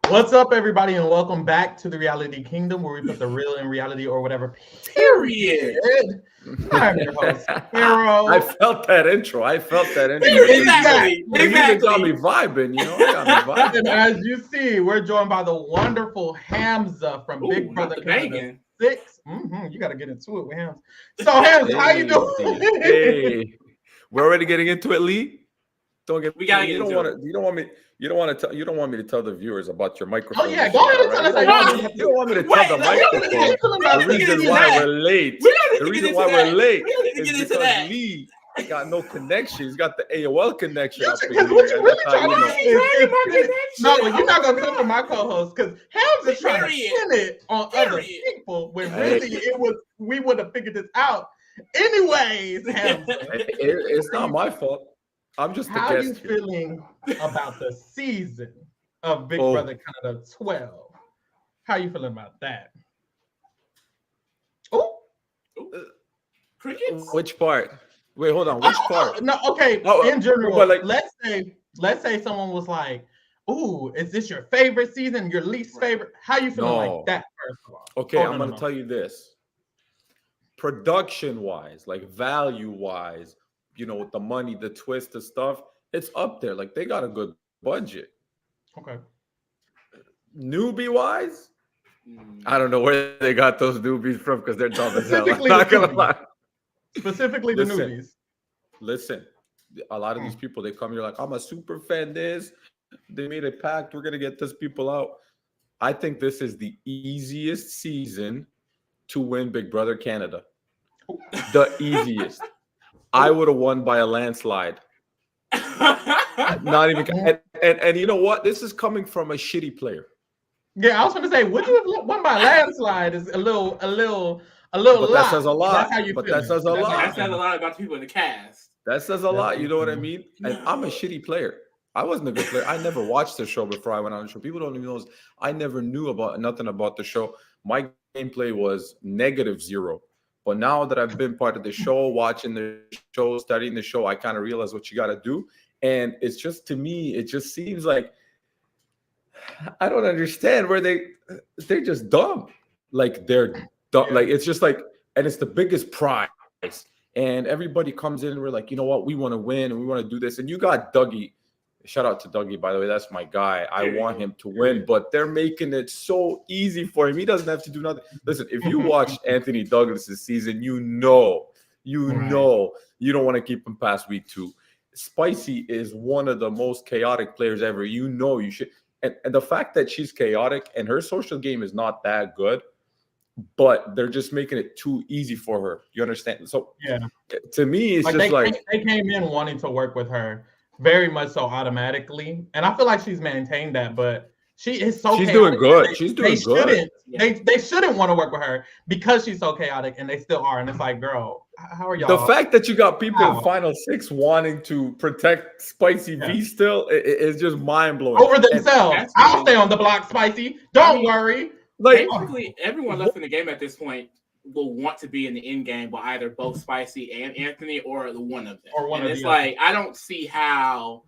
What's up, everybody, and welcome back to the Reality Kingdom, where we put the real in reality or whatever. Period. I'm your host, Pharaoh. I felt that intro. Exactly. The music got me vibing, And as you see, we're joined by the wonderful Hamza from Big Brother Canada 6. You got to get into it with Hamza. So, Hamza, how you doing? Hey, we're already getting into it, Lee. We gotta get into it. You don't want me to tell the viewers about your microphone. Oh yeah, go ahead and tell us how you don't want me to tell the microphone. The reason why we're late. The reason why we're late is because Lee got no connection. He's got the AOL connection up here. No, you're not gonna come for my co-host because Hamza's trying to pin it on other people when really we would have figured this out. Anyways, Hamza, it's not my fault. I'm just how are you feeling about the season of Big Brother Canada 12? How are you feeling about that? Crickets? Which part? Wait, hold on. Which part? No, okay. In general, but let's say someone was like, "Ooh, is this your favorite season? Your least favorite?" How you feeling like that? First of all, okay, I'm gonna tell you this. Production-wise, like value-wise, with the money, the twist, the stuff, it's up there. Like they got a good budget. Okay. Newbie-wise, I don't know where they got those newbies from because they're dumb as hell. I'm not gonna lie. Specifically the newbies. Listen, a lot of these people, they come here like, I'm a super fan. They made a pact. We're gonna get these people out. I think this is the easiest season to win Big Brother Canada. The easiest. I would have won by a landslide. Not even. And you know what? This is coming from a shitty player. Yeah, I was going to say, would you have won by a landslide? Is a little. But that says a lot. That's how you feel. That says a lot. That says a lot about the people in the cast. That says a lot. You know what I mean? And I'm a shitty player. I wasn't a good player. I never watched the show before I went on the show. People don't even know this. I never knew nothing about the show. My gameplay was -0. But now that I've been part of the show, watching the show, studying the show, I kind of realize what you got to do. And it's just, to me, it just seems like I don't understand where they're just dumb. Like they're dumb. Like it's just like, and it's the biggest prize. And everybody comes in and we're like, you know what? We want to win and we want to do this. And you got Dougie. Shout out to Dougie, by the way. That's my guy. I want him to win, but they're making it so easy for him. He doesn't have to do nothing. Listen, if you watch Anthony Douglas's season, you know you don't want to keep him past week 2. Spicy is one of the most chaotic players ever. You should. And the fact that she's chaotic and her social game is not that good, but they're just making it too easy for her. You understand? So to me, it's they came in wanting to work with her. Very much so automatically. And I feel like she's maintained that, but she's doing good. She's doing good. They shouldn't want to work with her because she's so chaotic, and they still are. And it's like, girl, how are y'all? The fact that you got people in Final 6 wanting to protect Spicy V still is just mind-blowing. Over themselves. I'll stay on the block, Spicy. Don't worry. Like basically everyone left in the game at this point will want to be in the end game with either both Spicy and Anthony or the one of them. It's like I don't see how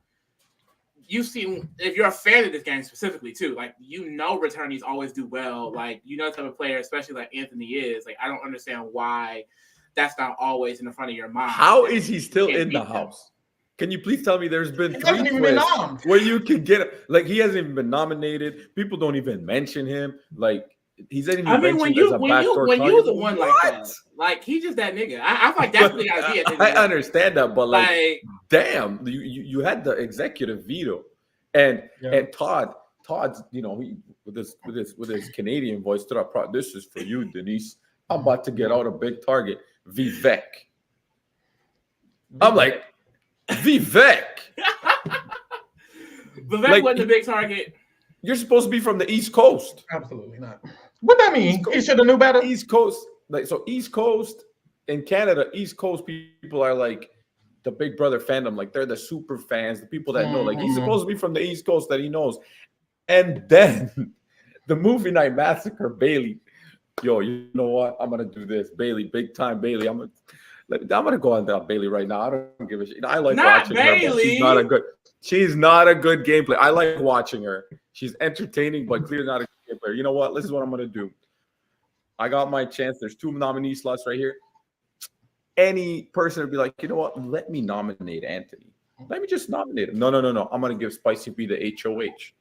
you see if you're a fan of this game specifically too. Like returnees always do well. Like the type of player, especially like Anthony is. Like I don't understand why that's not always in the front of your mind. How is he still in the house? Can you please tell me there's been 3 quizzes where you can get like he hasn't even been nominated. People don't even mention him. Like he's even mentioned when you're the one like that, like he's just that nigga. I feel like that's the idea. I understand that, but like damn, you had the executive veto, and Todd's with his Canadian voice stood up. This is for you, Denise. I'm about to get out a big target, Vivek. I'm like Vivek. Vivek wasn't a big target. You're supposed to be from the East Coast. Absolutely not. What that mean? He should have knew better. East Coast, East Coast in Canada, East Coast people are like the Big Brother fandom. Like they're the super fans, the people that know. Like he's supposed to be from the East Coast that he knows. And then the movie night massacre, Bayleigh. Yo, you know what? I'm gonna do this, Bayleigh, big time, Bayleigh. I'm gonna go on that Bayleigh right now. I don't give a shit. I like Not watching her, but she's not a good gameplay. I like watching her. She's entertaining, but clearly not a good game player. You know what? This is what I'm gonna do. I got my chance. There's 2 nominee slots right here. Any person would be like, you know what? Let me nominate Anthony. Let me just nominate him. No. I'm gonna give Spicy B the HOH.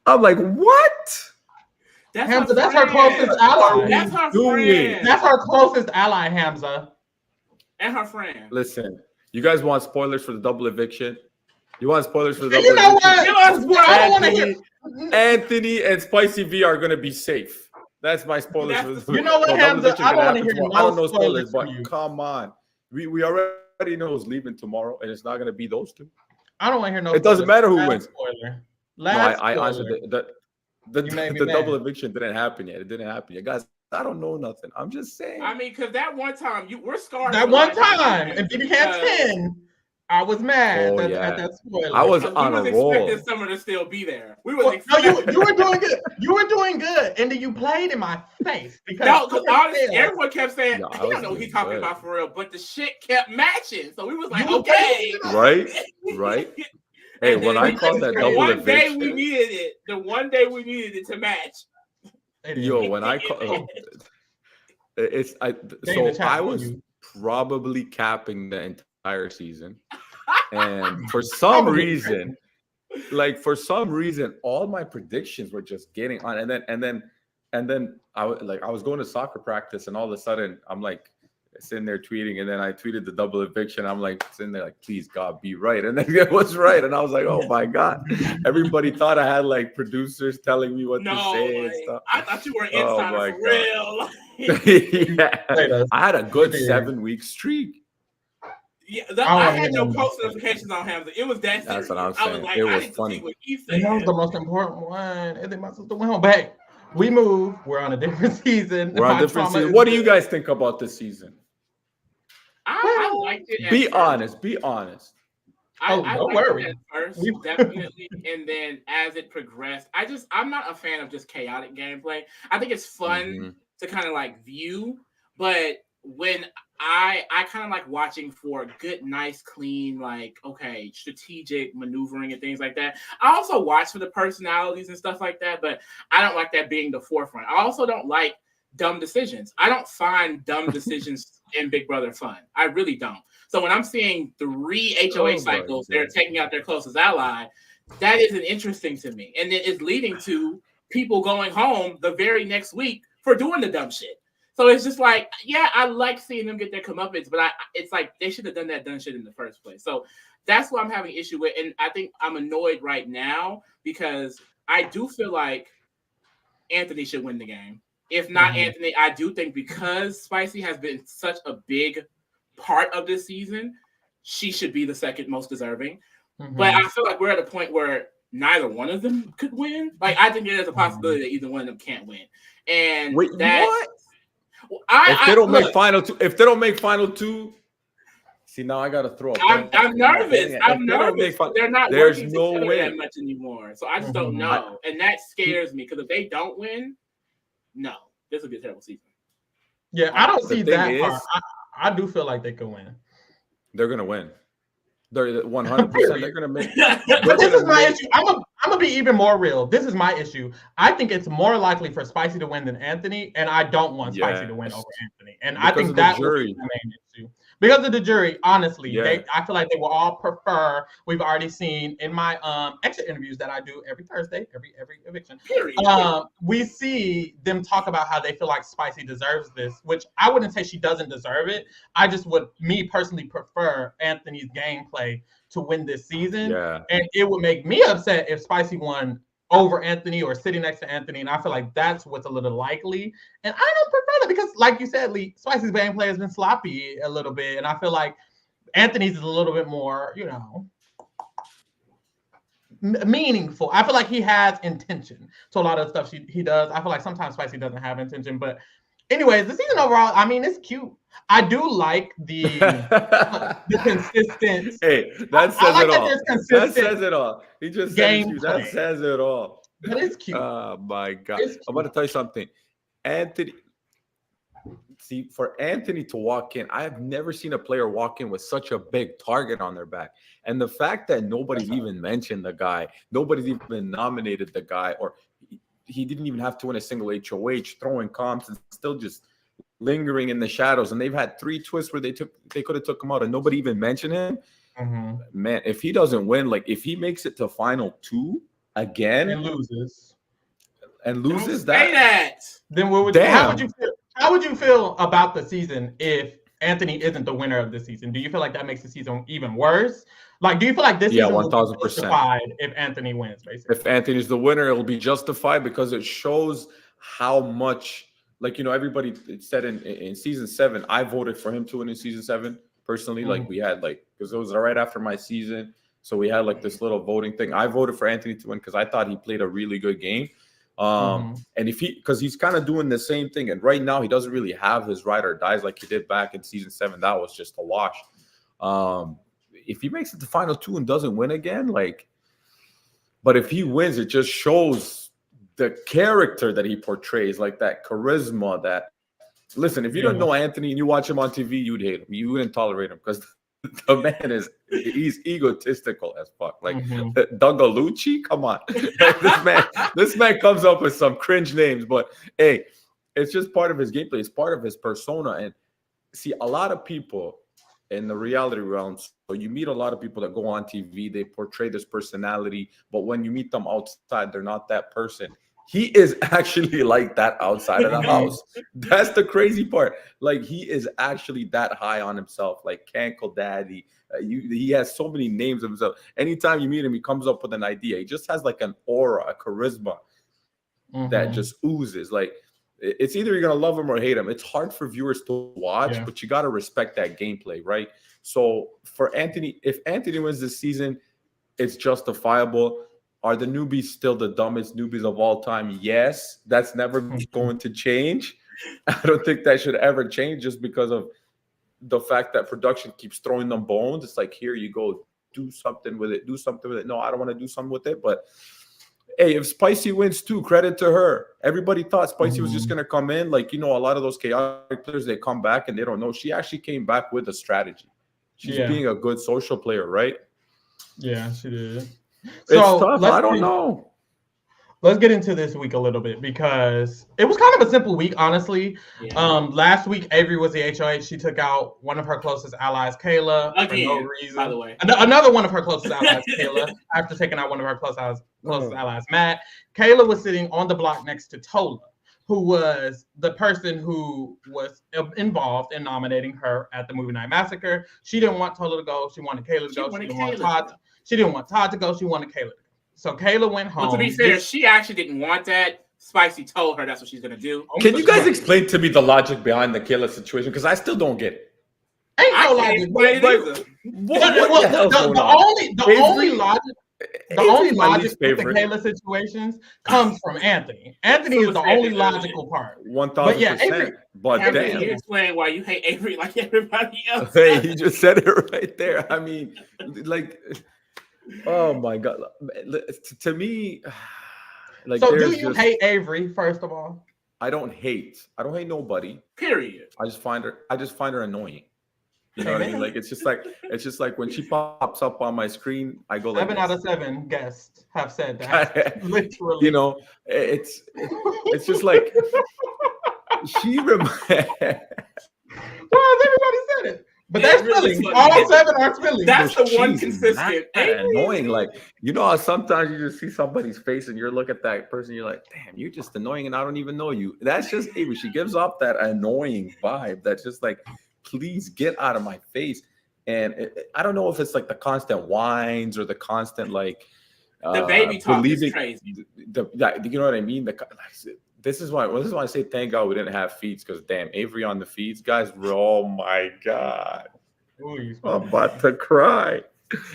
I'm like, what? Hamza, that's her closest ally. That's her friend. That's her closest ally, Hamza. And her friend. Listen, you guys want spoilers for the double eviction? You want spoilers for the double eviction? You know what? I don't want to hear. Anthony and Spicy V are gonna be safe. That's my spoilers. You know what, Hamza? I don't want to hear no I don't know spoilers, but come on. We already know who's leaving tomorrow, and it's not gonna be those 2. I don't want to hear no. It doesn't matter who wins. Spoiler. I answered the double eviction didn't happen yet. It didn't happen yet, guys. I don't know nothing. I'm just saying. I mean, because that one time we're scarred. That one time, and BB Can 10. I was mad at that spoiler. I was on a roll. We was expecting Summer to still be there. We was no, you were doing good. You were doing good, and then you played in my face because honestly, everyone kept saying, "I don't know what he's talking about for real," but the shit kept matching. So we was like, "Okay, right." Hey, when I called that double eviction, the one day we needed it to match. Yo, when I call, I was probably capping the entire season, and for some reason, all my predictions were just getting on, and then I was going to soccer practice, and all of a sudden I'm like sitting there tweeting, and then I tweeted the double eviction. I'm like sitting there like, please God, be right, and then it was right, and I was like, oh my God! Everybody thought I had like producers telling me what to say and stuff. I thought you were insider for real. Yeah, I had a good 7-week streak. Yeah, I had no post notifications on Hamza. It was that. That's what I'm saying. I was like, it was funny. And that was the most important one. And then my sister went home back. We moved. We're on a different season. We're on a different season. What do you guys think about this season? I liked it. Be honest. Be honest. I don't worry. It at first, definitely, and then as it progressed, I'm not a fan of just chaotic gameplay. I think it's fun to kind of like view, but when I kind of like watching for good, nice, clean, like strategic maneuvering and things like that. I also watch for the personalities and stuff like that, but I don't like that being the forefront. I also don't like dumb decisions. I don't find dumb decisions in Big Brother fun. I really don't. So when I'm seeing 3 HOH cycles, they're taking out their closest ally, that isn't interesting to me. And it is leading to people going home the very next week for doing the dumb shit. So it's just like, I like seeing them get their comeuppance, but it's like they should have done that dumb shit in the first place. So that's what I'm having issue with. And I think I'm annoyed right now because I do feel like Anthony should win the game. If not Anthony, I do think because Spicy has been such a big part of this season, she should be the second most deserving. But I feel like we're at a point where neither one of them could win. Like I think there's a possibility that either one of them can't win. And wait, what? If they don't make final two, see now I gotta throw up. I'm nervous. I'm nervous. They're not there's working no way that much anymore. So I just don't know. And that scares me because if they don't win, no, this will be a terrible season. Yeah, I don't see that part. I do feel like they could win. They're gonna win. They're 100%. They're gonna make. But this is my issue. I'm gonna be even more real. This is my issue. I think it's more likely for Spicy to win than Anthony, and I don't want Spicy to win over Anthony. And I think that would be the main issue. Because of the jury, honestly, I feel like they will all prefer. We've already seen in my exit interviews that I do every Thursday, every eviction. We see them talk about how they feel like Spicy deserves this, which I wouldn't say she doesn't deserve it. I just would, me personally, prefer Anthony's gameplay to win this season. Yeah. And it would make me upset if Spicy won over Anthony or sitting next to Anthony, and I feel like that's what's a little likely. And I don't prefer that because, like you said, Lee, Spicy's gameplay has been sloppy a little bit, and I feel like Anthony's is a little bit more, meaningful. I feel like he has intention to a lot of the stuff he does. I feel like sometimes Spicy doesn't have intention, but anyways, the season overall, I mean, it's cute. I do like the consistent. Hey, that says it all. That says it all. He just says you. That says it all. But it's cute. Oh my God! I'm going to tell you something. Anthony, see, for Anthony to walk in, I have never seen a player walk in with such a big target on their back. And the fact that nobody's even mentioned the guy, nobody's even nominated the guy, or he didn't even have to win a single HOH, throwing comps and still just lingering in the shadows. And they've had 3 twists where they could have took him out and nobody even mentioned him. Mm-hmm. Man, if he doesn't win, like if he makes it to final 2 again and loses that, then what would how would you feel about the season if Anthony isn't the winner of the season? Do you feel like that makes the season even worse? Like, do you feel like this season 1000% will be justified if Anthony wins, basically? If Anthony's the winner, it'll be justified because it shows how much, like, everybody said in season 7, I voted for him to win in season 7 personally. Like, we had because it was right after my season, so we had this little voting thing. I voted for Anthony to win because I thought he played a really good game. And because he's kind of doing the same thing, and right now he doesn't really have his ride or dies like he did back in season 7. That was just a wash. If he makes it to final 2 and doesn't win again, but if he wins, it just shows the character that he portrays, like that charisma. That listen, if you don't know Anthony and you watch him on TV, you'd hate him. You wouldn't tolerate him because the man he's egotistical as fuck. Like Dungalucci, come on. this man comes up with some cringe names, but hey, it's just part of his gameplay. It's part of his persona. And see, a lot of people in the reality realm, so you meet a lot of people that go on TV, they portray this personality, but when you meet them outside, they're not that person. He is actually like that outside of the house. That's the crazy part. Like, he is actually that high on himself, like Cankle Daddy. He has so many names of himself. Anytime you meet him, he comes up with an idea. He just has like an aura, a charisma that just oozes. Like, it's either you're going to love him or hate him. It's hard for viewers to watch, but you got to respect that gameplay, right? So for Anthony, if Anthony wins this season, it's justifiable. Are the newbies still the dumbest newbies of all time? Yes, that's never going to change. I don't think that should ever change just because of the fact that production keeps throwing them bones. It's like, here you go, do something with it, do something with it. No, I don't want to do something with it. But hey, if Spicy wins too, credit to her. Everybody thought Spicy was just going to come in. Like, a lot of those chaotic players, they come back and they don't know. She actually came back with a strategy. She's being a good social player, right? Yeah, she did. It's tough. I don't know. Let's get into this week a little bit because it was kind of a simple week, honestly. Last week, Avery was the HOH. She took out one of her closest allies, Kayla, for no reason. By the way, another one of her closest allies, Kayla, after taking out one of her closest allies, Matt. Kayla was sitting on the block next to Tola, who was the person who was involved in nominating her at the Movie Night Massacre. She didn't want Tola to go. She wanted Kayla to go. She didn't want Todd to go. She wanted Kayla to go. So Kayla went home. Well, to be fair, she actually didn't want that. Spicy told her that's what she's going to do. Can you guys explain to me the logic behind the Kayla situation? Because I still don't get it. Ain't no logic. The only logic with the Kayla situations comes from Anthony. Anthony is the only logical part. 1000%. But damn, you explain why you hate Avery like everybody else. Hey, he just said it right there. I mean, like, oh my God. To me, like, so do you hate Avery? First of all, I don't hate nobody. Period. I just find her annoying. You know what I mean? Like, it's just like when she pops up on my screen, I go like 7 out of 7 guests have said that. Literally. It's just like she reminds. Why has everybody said it? But that's really all 7 are Philly. That's the one consistent. Annoying. Like, how sometimes you just see somebody's face and you look at that person, you're like, damn, you're just annoying and I don't even know you. That's just Avery. She gives off that annoying vibe that's just like, please get out of my face. And I don't know if it's like the constant whines or the constant like the baby talk is crazy. You know what I mean? This is why I say thank God we didn't have feeds, because damn, Avery on the feeds, guys, oh my God. Ooh, I'm about to cry.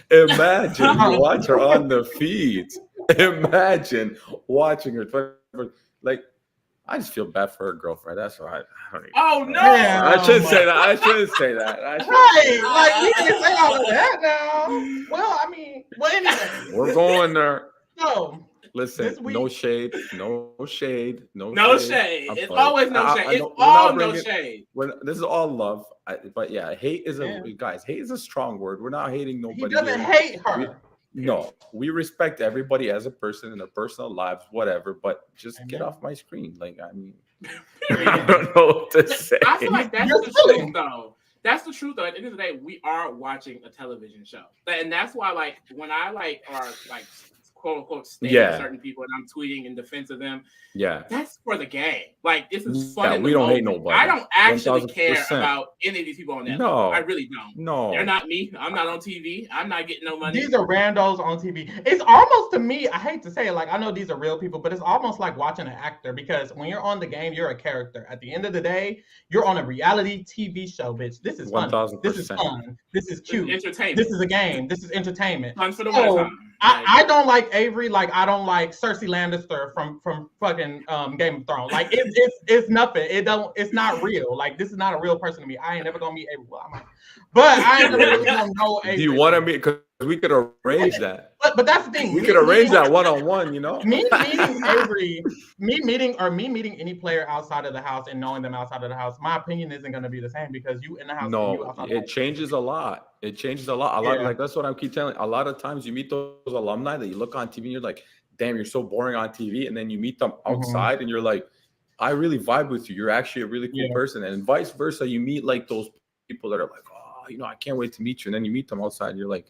Imagine you watch her on the feeds. Imagine watching her. Like, I just feel bad for her girlfriend. That's why I don't even. Oh no! I shouldn't say that. I shouldn't say that. Right, like we can say all of that now. Well, I mean, anyway, we're going there. So Listen, no shade. It's always no shade. It's all no shade. This is all love. But yeah, hate is a strong word. We're not hating nobody. He doesn't hate her. We respect everybody as a person in their personal lives, whatever. But just get off my screen. Like, I mean, I don't know what to say. I feel like that's the truth, though. That's the truth, though. At the end of the day, we are watching a television show, and that's why, like, when I are quote unquote stating certain people and I'm tweeting in defense of them. Yeah. That's for the game. Like, this is fun. Yeah, we don't hate nobody. I don't actually 1,000%. Care about any of these people on that. No. I really don't. No. They're not me. I'm not on TV. I'm not getting no money. These are randos on TV. It's almost, to me, I hate to say it, like, I know these are real people, but it's almost like watching an actor, because when you're on the game, you're a character. At the end of the day, you're on a reality TV show, bitch. This is fun. 1,000%. This is fun. This is cute. This is entertainment. This is a game. This is entertainment. Fun for the time. I don't like Avery like I don't like Cersei Lannister from fucking Game of Thrones. Like it's nothing. It's not real. Like, this is not a real person to me. I ain't never gonna meet Avery. Well, I might, but I ain't never really gonna know Avery. Do you want to meet? Because we could arrange that. But that's the thing. We could arrange that one-on-one. You know, me meeting Avery, me meeting any player outside of the house and knowing them outside of the house, my opinion isn't going to be the same, because you in the house. No, it changes a lot. It changes a lot. Like, that's what I keep telling. A lot of times you meet those alumni that you look on TV and you're like, damn, you're so boring on TV, and then you meet them outside and you're like, I really vibe with you. You're actually a really cool person, and vice versa. You meet like those people that are like, oh, I can't wait to meet you, and then you meet them outside and you're like,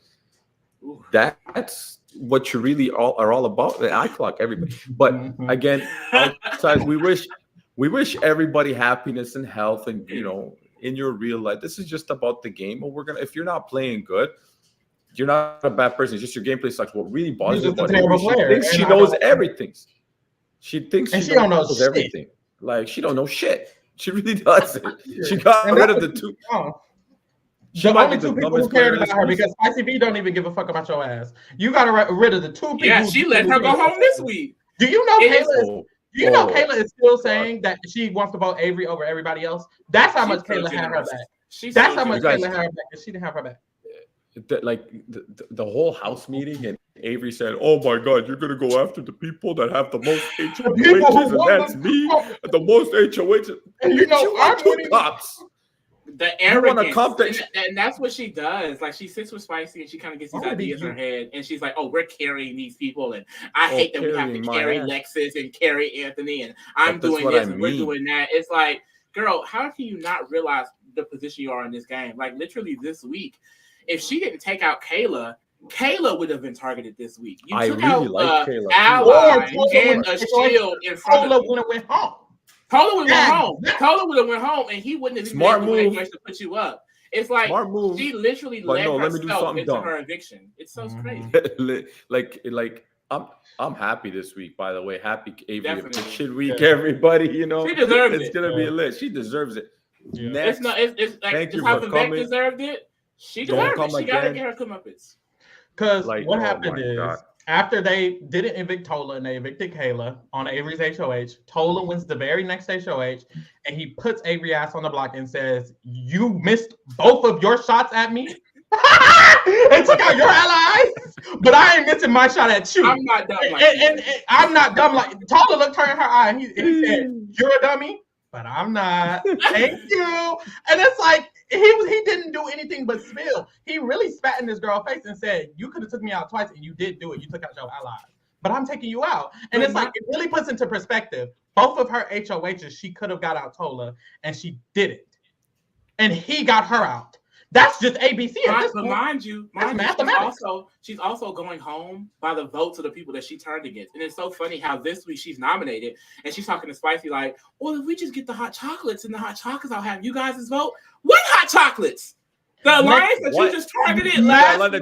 that's what you really are all about. I clock everybody, but again, outside, we wish everybody happiness and health, and in your real life, this is just about the game. But if you're not playing good, you're not a bad person. It's just your gameplay sucks. What really bothers me about her, she thinks she knows everything. She thinks she don't know everything. Like, she don't know shit. She really doesn't. She got rid of the two. The only two people who cared about her, because Spicy V don't even give a fuck about your ass. You got rid of the two people. Yeah, she let her go home this week. Do you know Kayla is still saying that she wants to vote Avery over everybody else? That's how much Kayla had her back. That's how much Kayla had her back. She didn't have her back. Like the whole house meeting, and Avery said, "Oh my God, you're gonna go after the people that have the most HOHs, and that's me, the most HOHs." And I'm two cops. The arrogance, and that's what she does. Like, she sits with Spicy and she kind of gets these ideas in her head, and she's like, "Oh, we're carrying these people, and I hate that we have to carry Lexus and carry Anthony, and I'm doing this and we're doing that." It's like, girl, how can you not realize the position you are in this game? Like, literally this week, if she didn't take out Kayla would have been targeted this week. You took out Kayla. Ally and a shield in front of you. Went home. Tola would have went home, and he wouldn't have even been able to put you up. It's like she literally led herself into her eviction. It's so crazy. like I'm happy this week, by the way. Happy Avery eviction week, everybody. She deserves it. It's gonna be lit. She deserves it. Yeah. Next, it's like thank you how for coming. Deserved it. She deserved it. She gotta get her comeuppance. Because what happened is, after they didn't evict Tola and they evicted Kayla on Avery's HOH, Tola wins the very next HOH, and he puts Avery ass on the block and says, "You missed both of your shots at me and took out your allies, but I ain't missing my shot at you." I'm not dumb like and I'm not dumb like Tola looked her in her eye and he said, "You're a dummy, but I'm not. Thank you." And it's like, he didn't do anything but spill. He really spat in this girl's face and said, "You could have took me out twice, and you did do it. You took out your allies, but I'm taking you out." And it's like, it really puts into perspective. Both of her HOHs, she could have got out Tola, and she didn't. And he got her out. That's just ABC. But mind you, she's also going home by the votes of the people that she turned against. And it's so funny how this week she's nominated, and she's talking to Spicy like, "Well, if we just get the hot chocolates and the hot chocolates, I'll have you guys' vote." What hot chocolates? The alliance that you just targeted last round?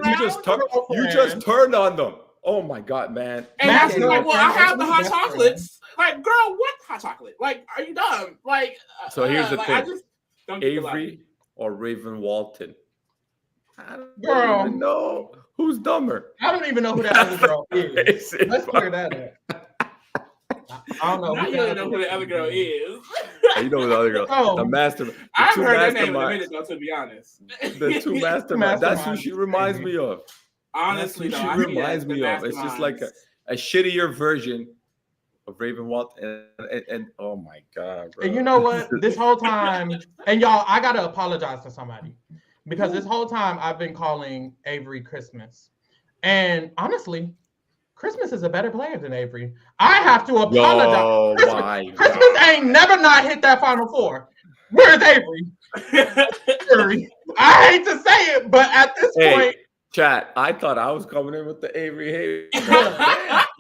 You just turned on them. Oh my God, man. And that's like, well, I have the hot chocolates. Like, girl, what hot chocolate? Like, are you dumb? Like, so here's the thing. I just don't Avery or Raven Walton? I don't even know. Who's dumber? I don't even know who that other girl is. Let's clear that up. I don't know. I don't know who the other girl is. You know the other girl. Oh. The mastermind. I've heard that name in a minute, though, to be honest. The two masterminds. That's who she reminds me of. Honestly, she reminds me of. It's just like a shittier version of Raven Walt, and oh my god, bro. And you know what? This whole time, and y'all, I gotta apologize to somebody because this whole time I've been calling Avery Christmas, and honestly, Christmas is a better player than Avery. I have to apologize. Christmas ain't never not hit that Final Four. Where's Avery? I hate to say it, but at this point, chat, I thought I was coming in with the Avery hate.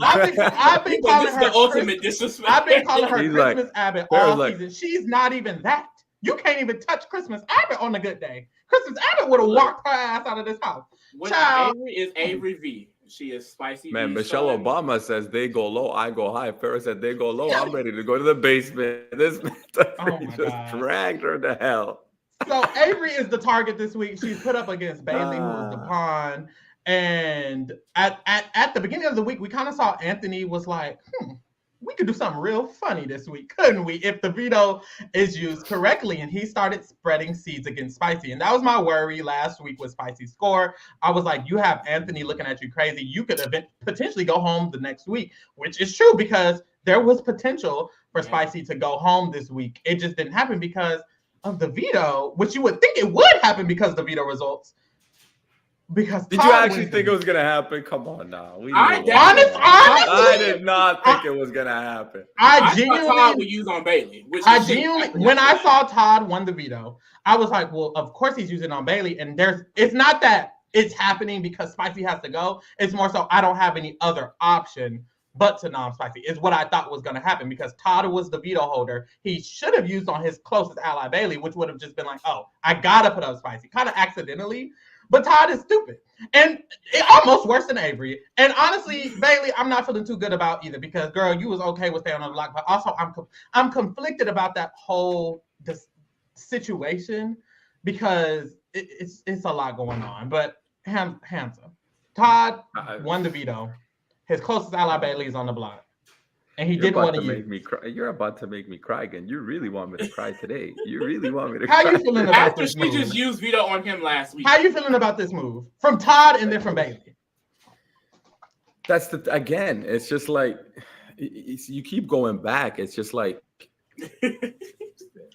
I've been calling her the ultimate disrespect. I've been calling her Christmas Abbott all season. She's not even that. You can't even touch Christmas Abbott on a good day. Christmas Abbott would have walked her ass out of this house. Avery is Avery V. She is spicy. Man, Michelle Obama says they go low, I go high. Pharaoh said they go low. I'm ready to go to the basement. This man just dragged her to hell. So Avery is the target this week. She's put up against Bayleigh, who was the pawn. And at the beginning of the week, we kind of saw Anthony was like, we could do something real funny this week, couldn't we? If the veto is used correctly. And he started spreading seeds against Spicy. And that was my worry last week with Spicy's score. I was like, you have Anthony looking at you crazy. You could potentially go home the next week, which is true because there was potential for Spicy to go home this week. It just didn't happen because of the veto, which you would think it would happen because of the veto results. Because did you actually think it was gonna happen? Come on now. Honestly, I did not think it was gonna happen. I genuinely Todd would use on Bayleigh. When I saw Todd won the veto, I was like, well, of course he's using on Bayleigh. And it's not that it's happening because Spicy has to go. It's more so I don't have any other option but to non-Spicy is what I thought was going to happen because Todd was the veto holder. He should have used on his closest ally, Bayleigh, which would have just been like, oh, I got to put up Spicy, kind of accidentally. But Todd is stupid. And it almost worse than Avery. And honestly, Bayleigh, I'm not feeling too good about either because, girl, you was okay with staying on the block. But also, I'm conflicted about that whole situation because it's a lot going on. But Hamza, Todd won the veto. His closest ally, Bayleigh, is on the block. And he didn't want to make me cry. You're about to make me cry again. You really want me to cry today. You really want me to cry. How you feeling about this move? After she just used veto on him last week. How you feeling about this move? From Todd and then from Bayleigh. That's again, it's just like, you keep going back. It's just like the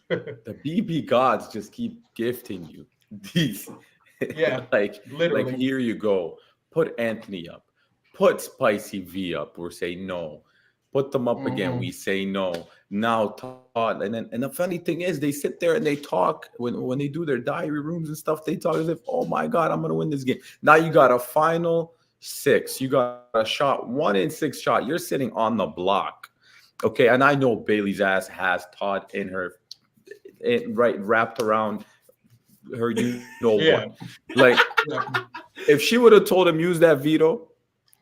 BB gods just keep gifting you these. Yeah, literally. Like, here you go. Put Anthony up. Put Spicy V up. We're saying no. Put them up again. We say no. Now Todd. And the funny thing is, they sit there and they talk when they do their diary rooms and stuff. They talk as if, oh my God, I'm gonna win this game. Now you got a final 6. You got a shot, 1 in 6 shot. You're sitting on the block. Okay, and I know Bayleigh's ass has Todd in her, wrapped around her. You know what? Like, if she would have told him use that veto,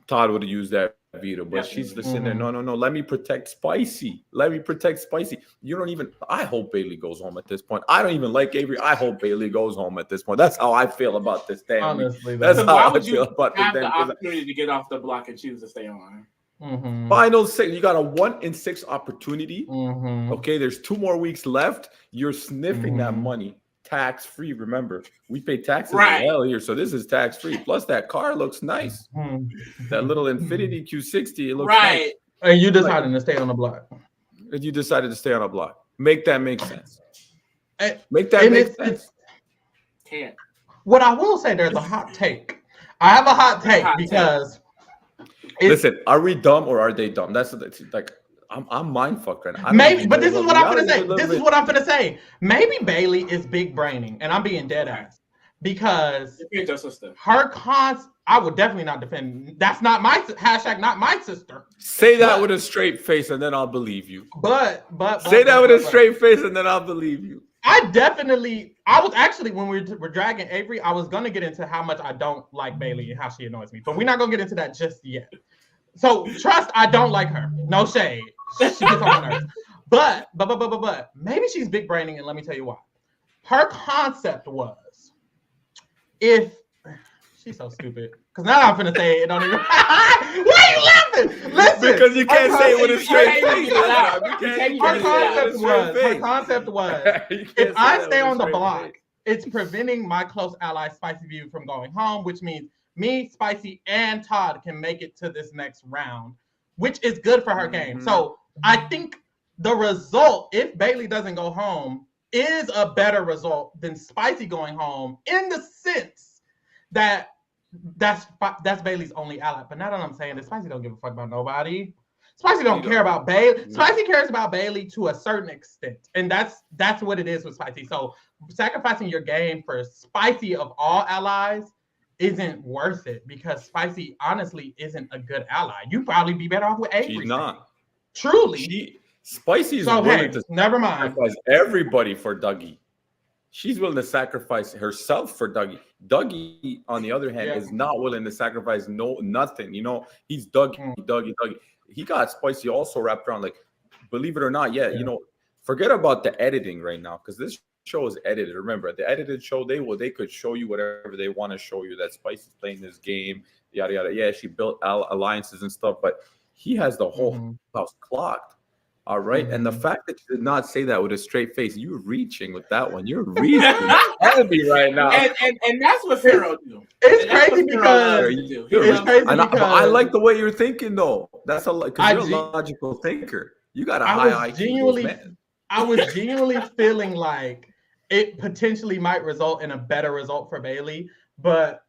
Todd would have used that veto, but she's sitting there. No. Let me protect Spicy. You don't even. I hope Bayleigh goes home at this point. I don't even like Avery. I hope Bayleigh goes home at this point. That's how I feel about this damn. Honestly, that's how I feel about this damn. The opportunity to get off the block and choose to stay on. Final 6. You got a 1 in 6 opportunity. Okay, there's 2 more weeks left. You're sniffing that money. Tax-free, remember. We pay taxes as hell here, so this is tax-free. Plus, that car looks nice. That little Infiniti Q60, it looks nice. And you decided to stay on the block. You decided to stay on the block. Make that make sense. Make that make sense. Can't. What I will say, there's a hot take. I have a hot take because... Listen, are we dumb or are they dumb? That's like... I'm mind fucking. Maybe, but this is what I'm gonna say. Maybe Bayleigh is big braining, and I'm being dead ass because her cons. I would definitely not defend. That's not my hashtag. Not my sister. Say that with a straight face, and then I'll believe you. But say that with a straight face, and then I'll believe you. I was actually, when we were dragging Avery, I was gonna get into how much I don't like Bayleigh and how she annoys me, but we're not gonna get into that just yet. So trust, I don't like her. No shade. She gets on my nerves. But maybe she's big braining, and let me tell you why. Her concept was, if she's so stupid. Because now I'm gonna say it. Don't even. Why are you laughing? Listen. Because you can't say it with a straight face. Her concept was, if I stay on the block, it's preventing my close ally Spicy View from going home, which means me, Spicy, and Todd can make it to this next round, which is good for her game. So I think the result, if Bayleigh doesn't go home, is a better result than Spicy going home, in the sense that that's Bayleigh's only ally. But now that I'm saying this, Spicy don't give a fuck about nobody. Spicy don't care about Bayleigh. Spicy cares about Bayleigh to a certain extent, and that's what it is with Spicy. So sacrificing your game for Spicy of all allies isn't worth it, because Spicy honestly isn't a good ally. You'd probably be better off with Avery. She's not. Truly. Spicy is willing to never mind. sacrifice everybody for Dougie. She's willing to sacrifice herself for Dougie. Dougie, on the other hand, is not willing to sacrifice nothing. You know, he's Dougie. He got Spicy also wrapped around. Like, believe it or not, you know, forget about the editing right now, because this show is edited. Remember, the edited show, they could show you whatever they want to show you, that Spicy's playing this game, yada yada. Yeah, she built alliances and stuff, but he has the whole house clocked. All right. And the fact that you did not say that with a straight face, you're reaching with that one. You're reaching heavy right now. And that's what Pharaoh do. It's crazy because I like the way you're thinking, though. That's because you're a logical thinker. You got a high IQ, man. I was genuinely feeling like it potentially might result in a better result for Bayleigh, but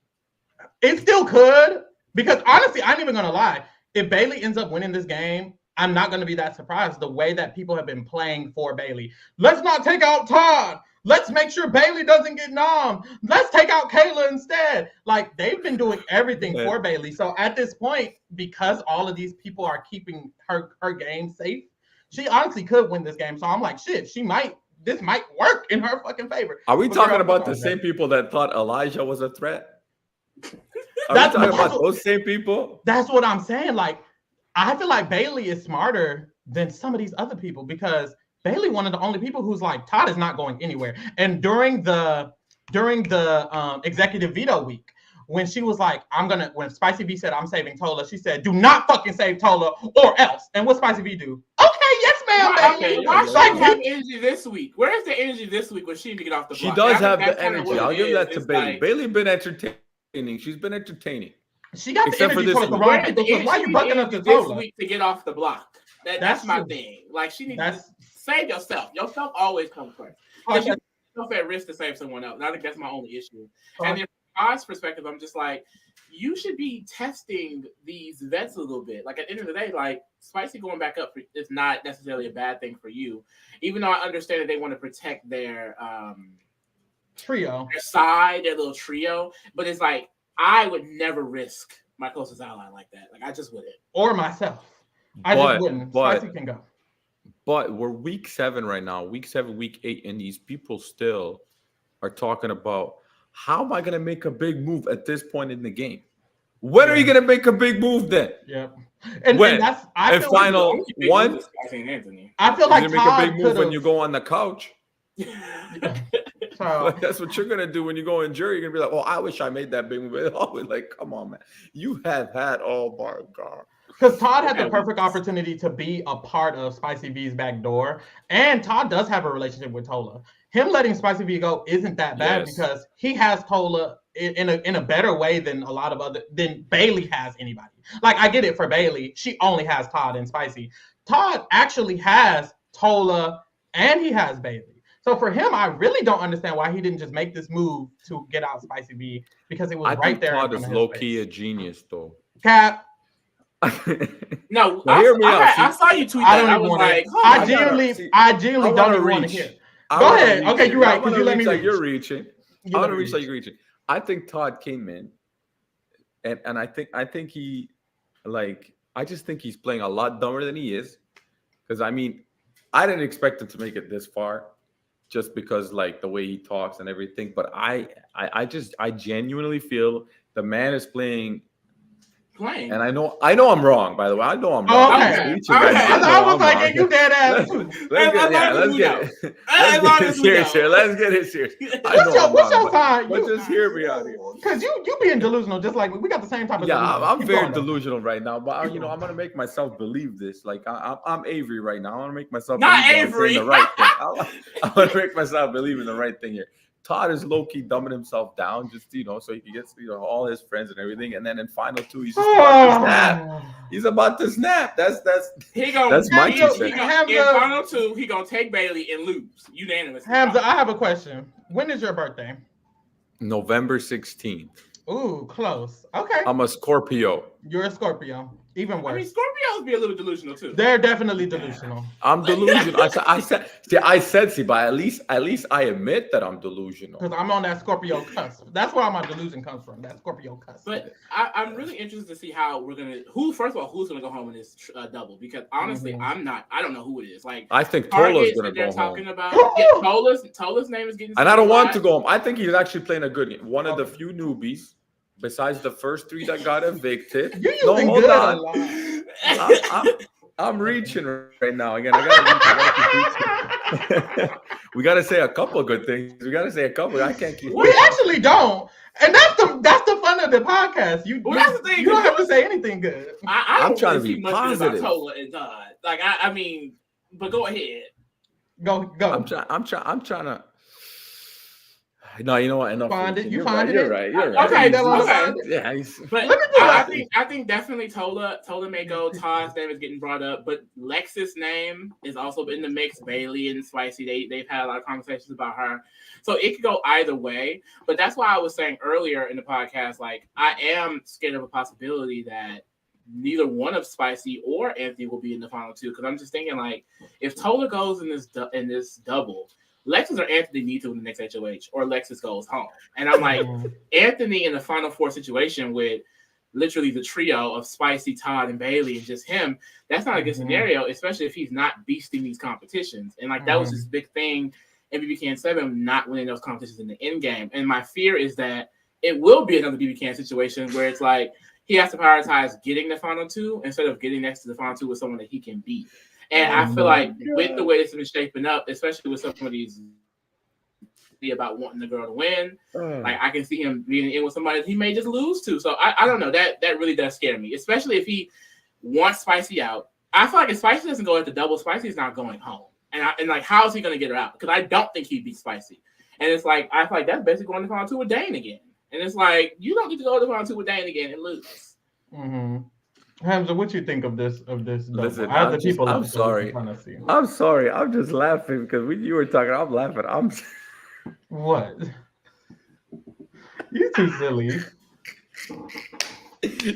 it still could, because honestly, I'm even gonna lie. If Bayleigh ends up winning this game, I'm not going to be that surprised, the way that people have been playing for Bayleigh. Let's not take out Todd. Let's make sure Bayleigh doesn't get nommed. Let's take out Kayla instead. Like, they've been doing everything for Bayleigh. So at this point, because all of these people are keeping her game safe, she honestly could win this game. So I'm like, shit, this might work in her fucking favor. Are we talking about the same people that thought Elijah was a threat? Are we talking about those same people? That's what I'm saying. Like, I feel like Bayleigh is smarter than some of these other people, because Bayleigh one of the only people who's like, Todd is not going anywhere. And during the executive veto week, when she was like, when Spicy V said, I'm saving Tola, she said, do not fucking save Tola or else. And what Spicy V do? Okay, yes, ma'am, baby. Why she have energy this week? Where is the energy this week when she need to get off the block? She does have the energy. I'll give that to Bayleigh. Bayleigh been entertaining. She's been entertaining. She got the energy for the wrong people. So why you bucking up to Tola? This week to get off the block. That's my thing. Like, she needs to save yourself. Yourself always comes first. You're at risk to save someone else. I think that's my only issue. And then from Todd's perspective, I'm just like, you should be testing these vets a little bit. Like, at the end of the day, like, Spicy going back up is not necessarily a bad thing for you. Even though I understand that they want to protect their trio, their little trio. But it's like, I would never risk my closest ally like that. Like, I just wouldn't. Or myself. I just wouldn't. Spicy can go. But we're week 7 right now. Week 7, week 8, and these people still are talking about, how am I going to make a big move at this point in the game? When are you going to make a big move then? Yeah. And that's final one. I feel like you make a big move when you go on the couch. That's what you're gonna do when you go in jury. You're gonna be like, "Oh, I wish I made that big move." Always like, "Come on, man, you have had all bar God." Because Todd had the perfect opportunity to be a part of Spicy V's back door, and Todd does have a relationship with Tola. Him letting Spicy V go isn't that bad, because he has Tola in a better way than than Bayleigh has anybody. Like, I get it for Bayleigh, she only has Todd and Spicy. Todd actually has Tola and he has Bayleigh. So for him, I really don't understand why he didn't just make this move to get out Spicy V, because it was right there. Todd is low key a genius, though. Cap. No, I saw you tweet that. I was like, I genuinely don't even want to hear. Go ahead. Okay, you're right. Because you let me reach. You're reaching. I want to reach like you're reaching. I think Todd came in, and I think he, like, I just think he's playing a lot dumber than he is. Because I mean, I didn't expect him to make it this far, just because like the way he talks and everything. But I genuinely feel the man is playing. And I know I'm wrong, by the way. I know I'm wrong. Okay. I was like, you dead ass. Let's get it serious here. Let's get it serious. What's your side? But just hear me out here. Because you being delusional, just like we got the same type of delusion. I'm very delusional right now. But I'm gonna make myself believe this. Like I'm Avery right now. I want to make myself not Avery. the right thing. I want to make myself believe in the right thing here. Todd is low-key dumbing himself down just, so he can get, all his friends and everything. And then in final two, he's just about to snap. He's about to snap. That's my two cents. In final two, he gonna take Bayleigh and lose unanimously. Hamza, I have a question. When is your birthday? November 16th. Ooh, close. Okay. I'm a Scorpio. You're a Scorpio. Even worse. I mean, Scorpios be a little delusional too. They're definitely delusional. I'm delusional. I said, but at least I admit that I'm delusional. Because I'm on that Scorpio cusp. That's where my delusion comes from. That Scorpio cusp. But I'm really interested to see how we're gonna. First of all, who's gonna go home in this double? Because honestly, I don't know who it is. Like I think Tola's gonna go home. Talking about Tola's name is getting. And I don't want to go home. I think he's actually playing a good game. One of the few newbies. Besides the first three that got evicted. Hold on. I'm reaching right now. Again, we gotta say a couple of good things. We gotta say a couple. I can't keep. We actually don't, and that's the fun of the podcast. That's the thing. You don't have to say anything good. I'm trying to be positive. Tola and Todd. Like I mean, but go ahead. Go. I'm trying to. No, you know what? Enough. You find it. You're right. Okay. Yeah. But I think definitely Tola may go. Todd's name is getting brought up, but Lexus' name is also in the mix. Bayleigh and Spicy, they've had a lot of conversations about her, so it could go either way. But that's why I was saying earlier in the podcast, like I am scared of a possibility that neither one of Spicy or Anthony will be in the final two. Because I'm just thinking, like, if Tola goes in this double, Lexus or Anthony need to win the next HOH, or Lexus goes home. And I'm like, Anthony in the final four situation with literally the trio of Spicy, Todd, and Bayleigh, and just him, that's not a good scenario, especially if he's not beasting these competitions. And like that was his big thing in BB Can 7, not winning those competitions in the end game. And my fear is that it will be another BB Can situation where it's like he has to prioritize getting the final two instead of getting next to the final two with someone that he can beat. And I feel like with the way this has been shaping up, especially with some of these be about wanting the girl to win, like I can see him being in with somebody that he may just lose to. So I don't know. That really does scare me, especially if he wants Spicy out. I feel like if Spicy doesn't go at the double, Spicy's not going home. And like, how is he going to get her out? Because I don't think he'd beat Spicy. And it's like, I feel like that's basically going to final two with Dane again. And it's like, you don't get to go to final two with Dane again and lose. Hamza, what you think of this? Listen, I'm sorry. I'm sorry. I'm just laughing because when you were talking, I'm laughing. What? You're too silly.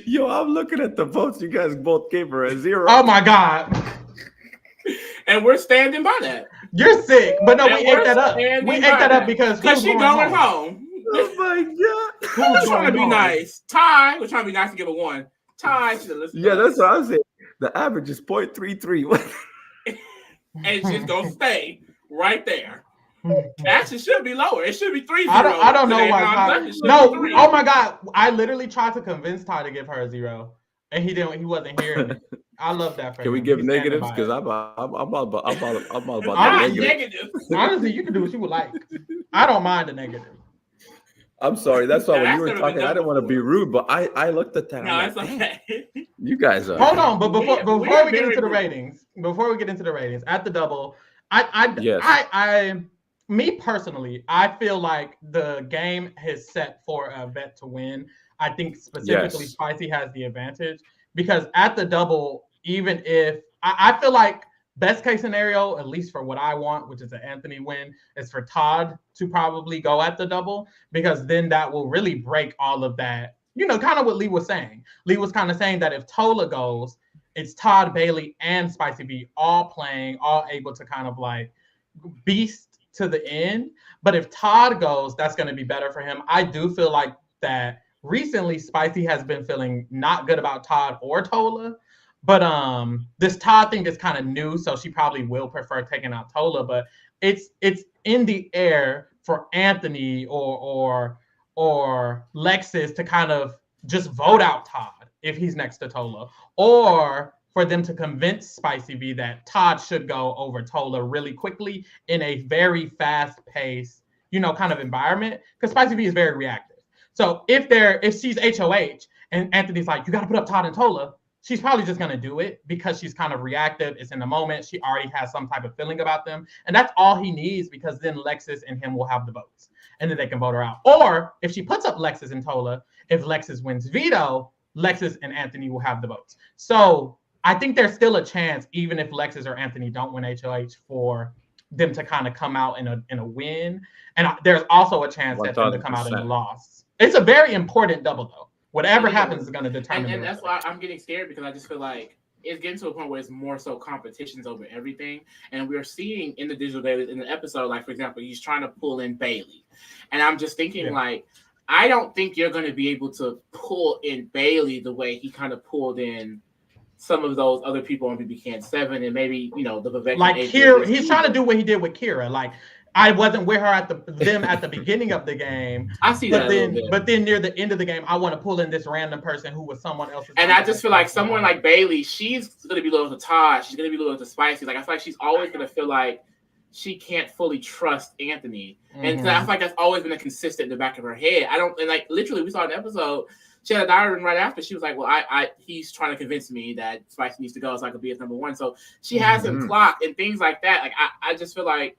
Yo, I'm looking at the votes. You guys both gave her a 0. Oh my God. And we're standing by that. You're sick. But no, we ate that up. We ate that up because she's going home. Oh my God. Who's trying to be nice? Ty was trying to be nice to give a 1. Ty should have listened. Yeah, that's what I was saying. The average is 0.33. And it's just going to stay right there. Actually, it should be lower. It should be 3-0. I don't know why. Ty, no, oh my God. I literally tried to convince Ty to give her a 0. And he wasn't hearing it. I love that. Can we give negatives? Because I'm all about the negative. Honestly, you can do what you would like. I don't mind the negative. I'm sorry. That's why when you were talking, I didn't want to be rude, but I looked at that. No, it's okay. You guys are. Hold on, but before we get into the ratings, at the double, me personally, I feel like the game is set for a vet to win. I think specifically Spicy has the advantage because at the double, even if I feel like best case scenario, at least for what I want, which is an Anthony win, is for Todd to probably go at the double because then that will really break all of that. You know, kind of what Lee was saying. Lee was kind of saying that if Tola goes, it's Todd, Bayleigh, and Spicy B all playing, all able to kind of like beast to the end. But if Todd goes, that's going to be better for him. I do feel like that recently Spicy has been feeling not good about Todd or Tola. But this Todd thing is kind of new, so she probably will prefer taking out Tola. But it's in the air for Anthony or Lexus to kind of just vote out Todd if he's next to Tola, or for them to convince Spicy B that Todd should go over Tola really quickly in a very fast-paced, kind of environment, because Spicy B is very reactive. So if she's HOH and Anthony's like, you got to put up Todd and Tola, she's probably just going to do it because she's kind of reactive. It's in the moment. She already has some type of feeling about them. And that's all he needs because then Lexus and him will have the votes. and then they can vote her out. Or if she puts up Lexus and Tola, if Lexus wins veto, Lexus and Anthony will have the votes. So I think there's still a chance, even if Lexus or Anthony don't win HOH, for them to kind of come out in a win. And there's also a chance that them to come out in a loss. It's a very important double, though. Whatever happens is going to determine. And that's why I'm getting scared, because I just feel like it's getting to a point where it's more so competitions over everything. And we're seeing in the digital dailies in the episode, like, for example, he's trying to pull in Bayleigh. And I'm just thinking, like, I don't think you're going to be able to pull in Bayleigh the way he kind of pulled in some of those other people on BB Can 7 and maybe, you know, the Vivek. Like Kira, he's trying to do what he did with Kira. Like, I wasn't with her at the beginning of the game. I see that. But then near the end of the game, I want to pull in this random person who was someone else's. And I just feel like someone like Bayleigh, she's gonna be loyal to Todd. She's gonna be loyal to Spicy. Like, I feel like she's always gonna feel like she can't fully trust Anthony. Mm-hmm. And I feel like that's always been a consistent in the back of her head. And like literally, we saw an episode. She had a diary right after. She was like, "Well, he's trying to convince me that Spicy needs to go so I could be at number one." So she has him clocked and things like that. Like, I just feel like,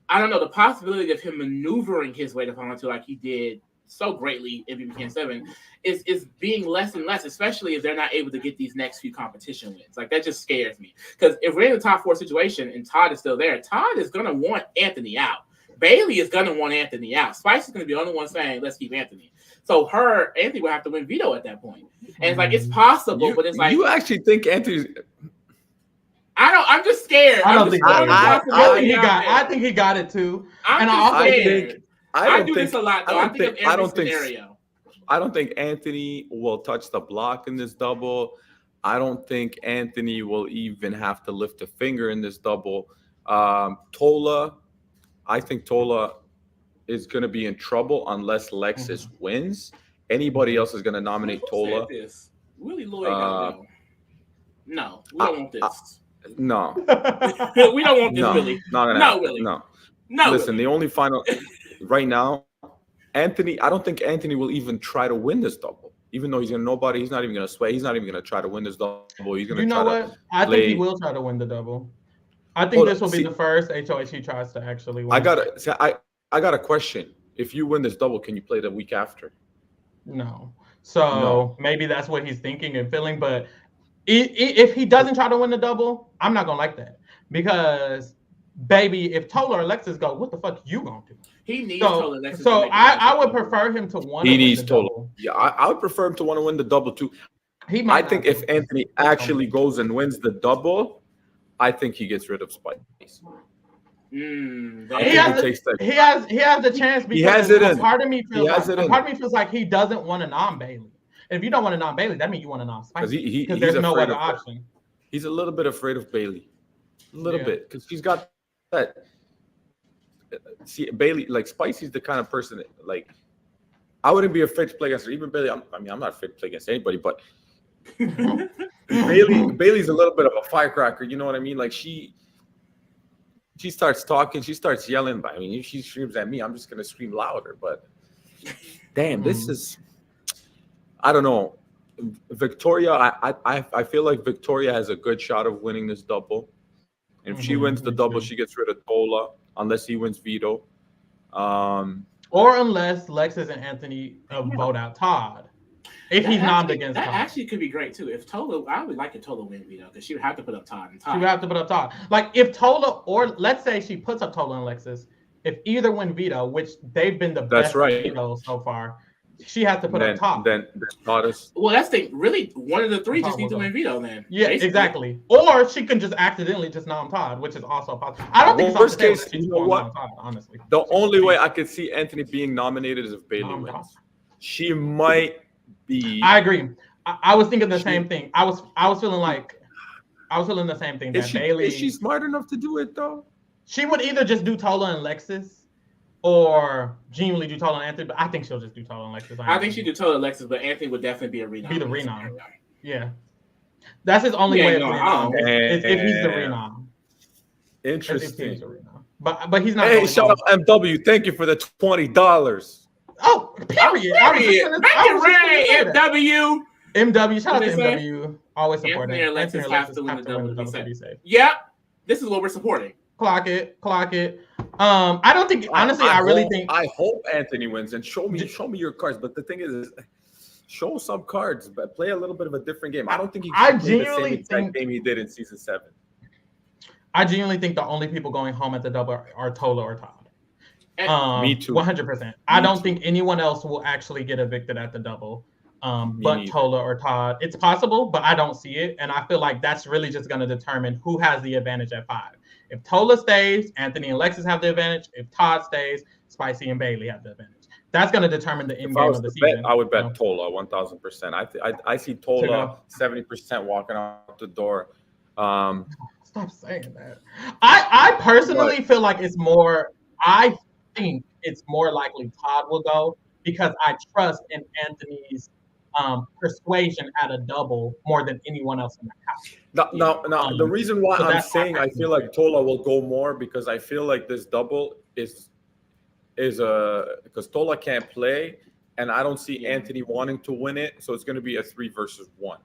I don't know, the possibility of him maneuvering his way to Final Two like he did so greatly in BB Can 7 is being less and less, especially if they're not able to get these next few competition wins. Like, that just scares me. Because if we're in the top 4 situation and Todd is still there, Todd is going to want Anthony out. Bayleigh is going to want Anthony out. Spice is going to be the only one saying, let's keep Anthony. So Anthony will have to win veto at that point. And it's like, it's possible, but it's like... You actually think Anthony's... I'm just scared. I think he got it too. I do this a lot though. I don't think Anthony will touch the block in this double. I don't think Anthony will even have to lift a finger in this double. Tola, I think Tola is going to be in trouble unless Lexus wins. Anybody else is going to nominate Tola. Willie Lloyd. No, we don't want this. No. We don't want this, Willie. No, Willie. No. Listen, the only final right now, Anthony, I don't think Anthony will even try to win this double. Even though he's not even going to sway. He's not even going to try to win this double. He's going to try what? I think he will try to win the double. I think this will be the first HOH he tries to actually win. I got a question. If you win this double, can you play the week after? No. So maybe that's what he's thinking and feeling, but if he doesn't try to win the double, I'm not gonna like that, because, baby, if Tola or Lexus go, what the fuck you gonna do? He needs Tola. Lexus. So I would prefer him to want. He needs Tola. Yeah, I would prefer him to want to win the double too. I think if Anthony actually goes and wins the double, I think he gets rid of Spice. He has the chance, because he has it in. Part of me feels like he doesn't want to nom Bayleigh. If you don't want to nom Bayleigh, that means you want to nom Spicy. Because there's no other option. He's a little bit afraid of Bayleigh. A little bit. Because she's got that. See, Bayleigh, like, Spicy's the kind of person that, like, I wouldn't be afraid to play against her. Even Bayleigh, I'm not afraid to play against anybody, but Bayleigh's a little bit of a firecracker. You know what I mean? Like, she starts talking, she starts yelling. But I mean, if she screams at me, I'm just gonna scream louder. But damn, this is, I don't know. Victoria, I feel like Victoria has a good shot of winning this double. And if she wins the double, she gets rid of Tola, unless he wins veto. Or unless Lexus and Anthony vote out Todd. If he's nommed against Todd. That actually could be great too. If Tola, I would like a Tola win veto, because she would have to put up Todd. She would have to put up Todd. Like, if Tola, or let's say she puts up Tola and Lexus, if either win veto, which they've been the best veto so far, she has to put up Todd. Then Todd is. Well, that's the really one of the three just needs to win veto then. Yeah, basically. Exactly. Or she can just accidentally just nom Todd, which is also possible. I don't think it's worst case. You know what? Todd, honestly, the only way I could see Anthony being nominated is if Bayleigh wins. She might be. I agree. I was thinking the same thing. I was feeling the same thing. Bayleigh, is she smart enough to do it though? She would either just do Tola and Lexus, or genuinely do Tola and Anthony. But I think she'll just do Tola and Lexus. I think she'd do Tola and Lexus, but Anthony would definitely be a renom. Be the renom. Yeah, that's his only way of renom. If he's the renom. Interesting. But he's not. Hey, shout out MW. Thank you for the $20. Oh, period. MW. MW, shout out to MW. Always supporting. Anthony or Lexus have to win the double to be safe. Yep. This is what we're supporting. Clock it. I don't think honestly. I really think. I hope Anthony wins and show me your cards. But the thing is, show some cards, but play a little bit of a different game. I don't think he can play the same exact game he did in season 7. I genuinely think the only people going home at the double are Tola or Todd. Me too. 100%. I don't think anyone else will actually get evicted at the double. But Tola or Todd. It's possible, but I don't see it. And I feel like that's really just going to determine who has the advantage at 5. If Tola stays, Anthony and Lexus have the advantage. If Todd stays, Spicy and Bayleigh have the advantage. That's going to determine the end game of the season. I would bet Tola 1,000%. I see Tola 70% walking out the door. Stop saying that. I personally feel like it's more. I think it's more likely Todd will go because I trust in Anthony's persuasion at a double more than anyone else in the house. Now, the reason why I'm saying I feel like Tola will go more because I feel like this double is because Tola can't play, and I don't see Anthony wanting to win it, so it's going to be a 3 versus 1.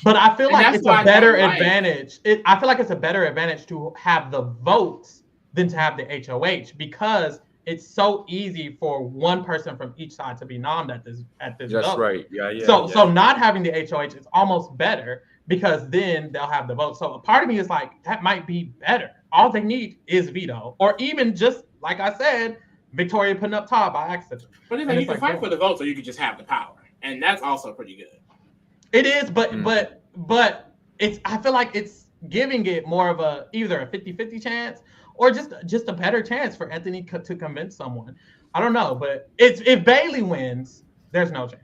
But I feel like it's a better advantage. I feel like it's a better advantage to have the votes than to have the HOH because it's so easy for one person from each side to be nommed at this. That's double. Right. Yeah. So not having the HOH is almost better because then they'll have the vote. So a part of me is like that might be better. All they need is veto, or even just like I said, Victoria putting up Todd by accident. But then you can fight for the votes, or you could just have the power, and that's also pretty good. It is, but it's. I feel like it's giving it more of a either a 50-50 chance or just a better chance for Anthony to convince someone. I don't know, but if Bayleigh wins, there's no chance.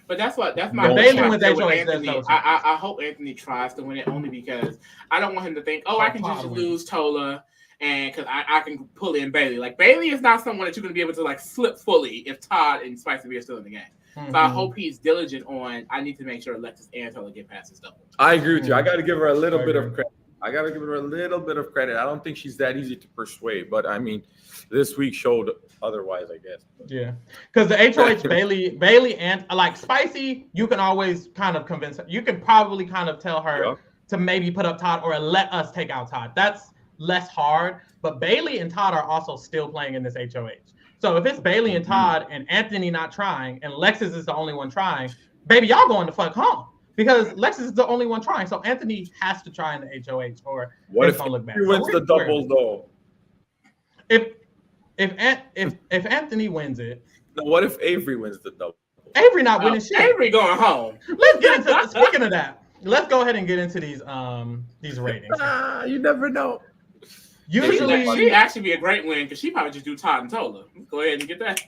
But that's my. Bayleigh wins Anthony. I hope Anthony tries to win it only because I don't want him to think, I can just lose Tola. And because I can pull in Bayleigh. Like, Bayleigh is not someone that you're going to be able to, like, slip fully if Todd and Spicy are still in the game. Mm-hmm. So I hope he's diligent on, I need to make sure Lexus and Tola get past this double. I agree with you. I got to give her a little bit of credit. I don't think she's that easy to persuade. But, I mean, this week showed otherwise, I guess. Yeah. Because the HOH, Bayleigh and, like, Spicy, you can always kind of convince her. You can probably kind of tell her to maybe put up Todd or let us take out Todd. That's less hard, but Bayleigh and Todd are also still playing in this HOH. So if it's Bayleigh and Todd and Anthony not trying and Lexus is the only one trying, baby, y'all going to fuck home because Lexus is the only one trying. So Anthony has to try in the HOH or what if he wins the doubles though? If Anthony wins it, no, what if Avery wins the double? Avery not winning shit. Avery going home. Let's get into speaking of that. Let's go ahead and get into these ratings. You never know. Usually, she'd actually be a great win because she probably just do Todd and Tola. Go ahead and get that.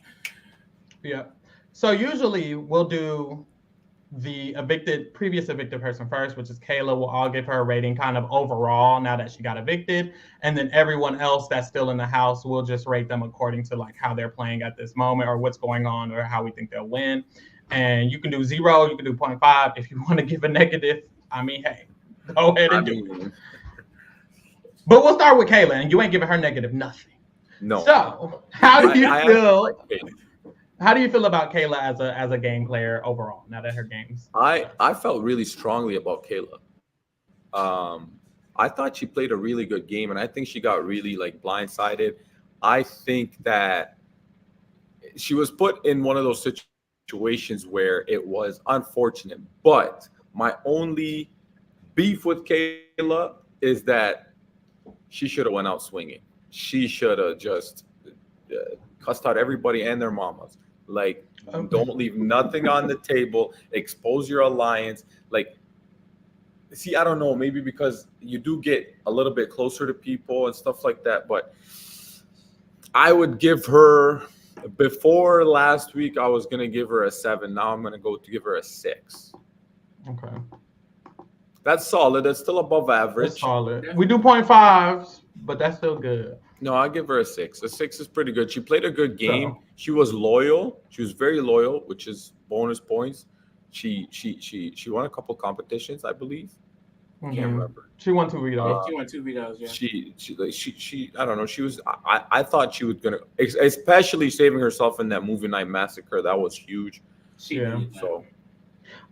Yeah. So usually we'll do the previous evicted person first, which is Kayla. We'll all give her a rating kind of overall now that she got evicted. And then everyone else that's still in the house, we'll just rate them according to like how they're playing at this moment or what's going on or how we think they'll win. And you can do 0, you can do 0.5. If you want to give a negative, I mean, hey, go ahead and do it. But we'll start with Kayla, and you ain't giving her negative nothing. No. So, how do you feel? How do you feel about Kayla as a game player overall? Now that her games, I felt really strongly about Kayla. I thought she played a really good game, and I think she got really like blindsided. I think that she was put in one of those situations where it was unfortunate. But my only beef with Kayla is that she should have went out swinging. She should have just cussed out everybody and their mamas. Like, don't leave nothing on the table. Expose your alliance. Like, see, I don't know. Maybe because you do get a little bit closer to people and stuff like that. But I would give her, before last week, I was going to give her a 7. Now I'm going to go to give her a 6. Okay. That's solid. That's still above average. That's solid. We do 0.5s, but that's still good. No, I give her a 6. A 6 is pretty good. She played a good game. She was loyal. She was very loyal, which is bonus points. She won a couple competitions, I believe. Mm-hmm. Can't remember. She won 2 vetoes. She won 2 vetoes. Yeah. She I don't know. She was. I thought she was gonna, especially saving herself in that movie night massacre. That was huge. So.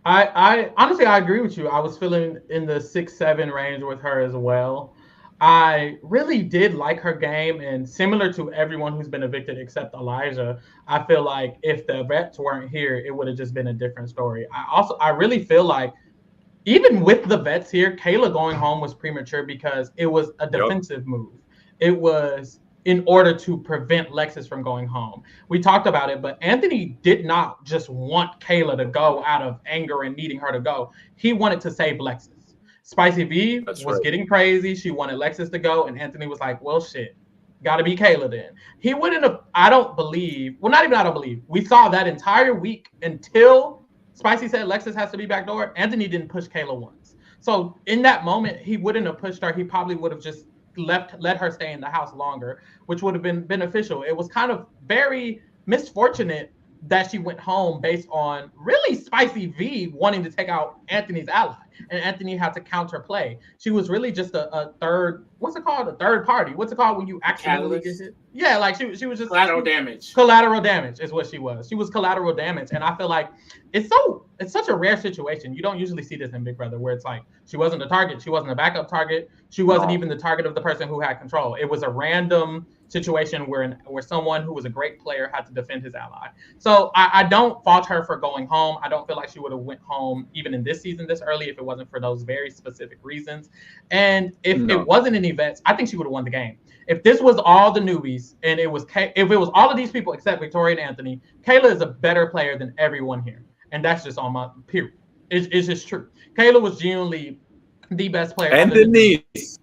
I honestly, I agree with you. I was feeling in the 6-7 range with her as well. I really did like her game, and similar to everyone who's been evicted except Elijah, I feel like if the vets weren't here, it would have just been a different story. I really feel like even with the vets here, Kayla going home was premature because it was a defensive move. It was in order to prevent Lexus from going home. We talked about it, but Anthony did not just want Kayla to go out of anger and needing her to go. He wanted to save Lexus. Spicy V was getting crazy. She wanted Lexus to go, and Anthony was like, well, shit, got to be Kayla then. He wouldn't have, I don't believe, well, not even I don't believe. We saw that entire week until Spicy said Lexus has to be backdoor. Anthony didn't push Kayla once. So in that moment, he wouldn't have pushed her. He probably would have just let her stay in the house longer, which would have been beneficial. It was kind of very misfortunate that she went home based on really Spicy V wanting to take out Anthony's ally, and Anthony had to counterplay. She was really just a third, what's it called? A third party. What's it called when you accidentally get hit? Yeah, like she was just collateral damage. Collateral damage is what she was. She was collateral damage, and I feel like it's such a rare situation. You don't usually see this in Big Brother where it's like she wasn't a target, she wasn't a backup target, she wasn't even the target of the person who had control. It was a random situation where someone who was a great player had to defend his ally. So I don't fault her for going home. I don't feel like she would have went home even in this season this early if it wasn't for those very specific reasons. And if it wasn't any vets, I think she would have won the game. If this was all the newbies and if it was all of these people except Victoria and Anthony, Kayla is a better player than everyone here. And that's just on my period. It's just true. Kayla was genuinely the best player. And Denise.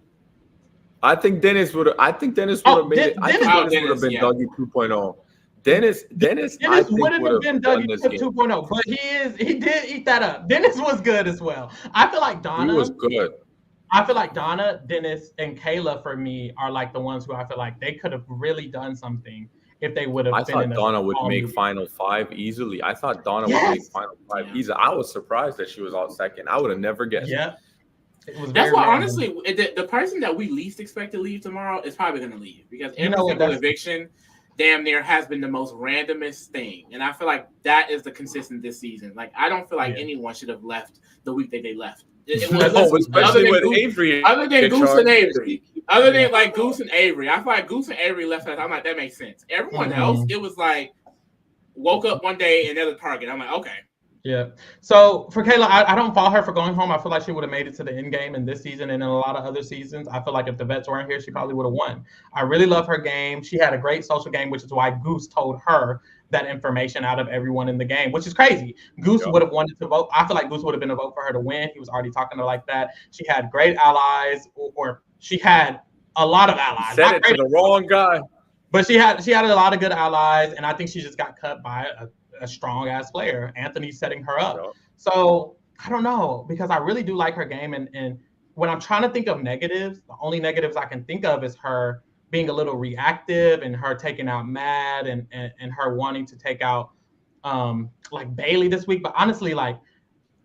I think Dennis would have made it. I think Dennis would have been Dougie 2.0. Dennis would have been Dougie 2.0, but he did eat that up. Dennis was good as well. I feel like Donna was good. I feel like Donna, Dennis, and Kayla for me are like the ones who I feel like they could have really done something if they would have. I thought Donna would make Final Five easily. I thought Donna would make Final Five easily. I was surprised that she was out second. I would have never guessed. Yeah. That's why, honestly, the person that we least expect to leave tomorrow is probably going to leave because every single eviction damn near has been the most randomest thing. And I feel like that is the consistent this season. Like, I don't feel like anyone should have left the week that they left. Especially with Avery. Other than Goose and Avery. Other than like Goose and Avery. I feel like Goose and Avery left us. I'm like, that makes sense. Everyone else, it was like, woke up one day and they're the target. I'm like, okay. Yeah. So for Kayla, I don't fault her for going home. I feel like she would have made it to the end game in this season and in a lot of other seasons. I feel like if the vets weren't here, she probably would have won. I really love her game. She had a great social game, which is why Goose told her that information out of everyone in the game, which is crazy. Goose would have wanted to vote. I feel like Goose would have been a vote for her to win. He was already talking to her like that. She had great allies, or she had a lot of allies. Said it to the wrong guy. But she had a lot of good allies, and I think she just got cut by a strong ass player. Anthony's setting her up. Yep. So I don't know, because I really do like her game. And when I'm trying to think of negatives, the only negatives I can think of is her being a little reactive and her taking out Mad and her wanting to take out like Bayleigh this week. But honestly, like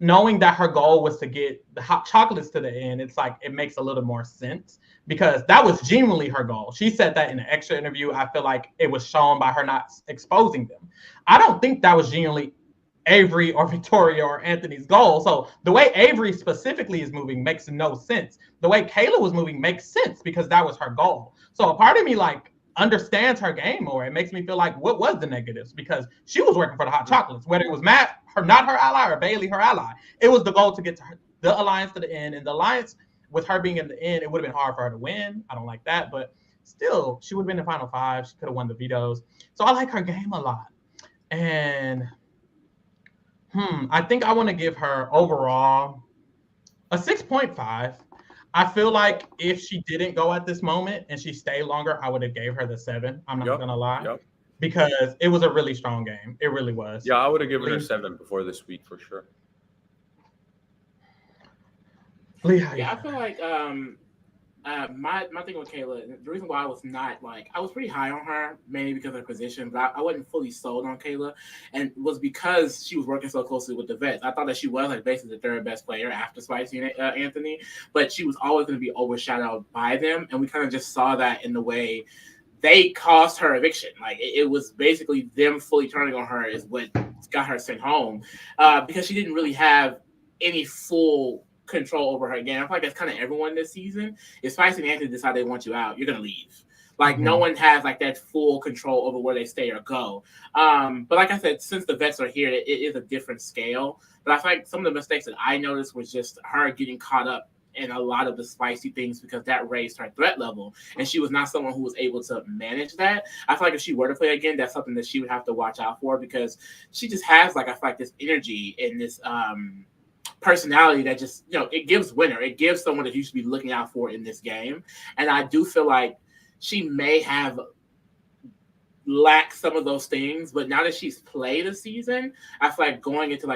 knowing that her goal was to get the hot chocolates to the end, it's like it makes a little more sense because that was genuinely her goal. She said that in an extra interview. I feel like it was shown by her not exposing them. I don't think that was genuinely Avery or Victoria or Anthony's goal. So the way Avery specifically is moving makes no sense. The way Kayla was moving makes sense because that was her goal. So a part of me like understands her game more. It makes me feel like what was the negatives because she was working for the hot chocolates, whether it was Matt, not her ally, or Bayleigh, her ally. It was the goal to get to the alliance to the end, and the alliance with her being in the end, it would have been hard for her to win. I don't like that, but still, she would have been in the final five. She could have won the vetoes. So I like her game a lot. And I think I want to give her overall a 6.5. I feel like if she didn't go at this moment and she stayed longer, I would have gave her the 7. I'm not going to lie. Because it was a really strong game. It really was. Yeah, I would have given her 7 before this week for sure. Lee, I feel like my thing with Kayla, the reason why I was not like I was pretty high on her, mainly because of her position, but I wasn't fully sold on Kayla, and it was because she was working so closely with the vets. I thought that she was like basically the third best player after Spicy and Anthony, but she was always going to be overshadowed by them, and we kind of just saw that in the way they caused her eviction. Like it was basically them fully turning on her is what got her sent home, because she didn't really have any full control over her game. I feel like that's kind of everyone this season. If Spicy and Anthony decide they want you out, you're gonna leave. Like no one has like that full control over where they stay or go. But like I said, since the vets are here, it is a different scale. But I feel like some of the mistakes that I noticed was just her getting caught up in a lot of the spicy things because that raised her threat level. And she was not someone who was able to manage that. I feel like if she were to play again, that's something that she would have to watch out for because she just has like, I feel like this energy and this personality that just, it gives winner. It gives someone that you should be looking out for in this game. And I do feel like she may have lacked some of those things, but now that she's played a season, I feel like going into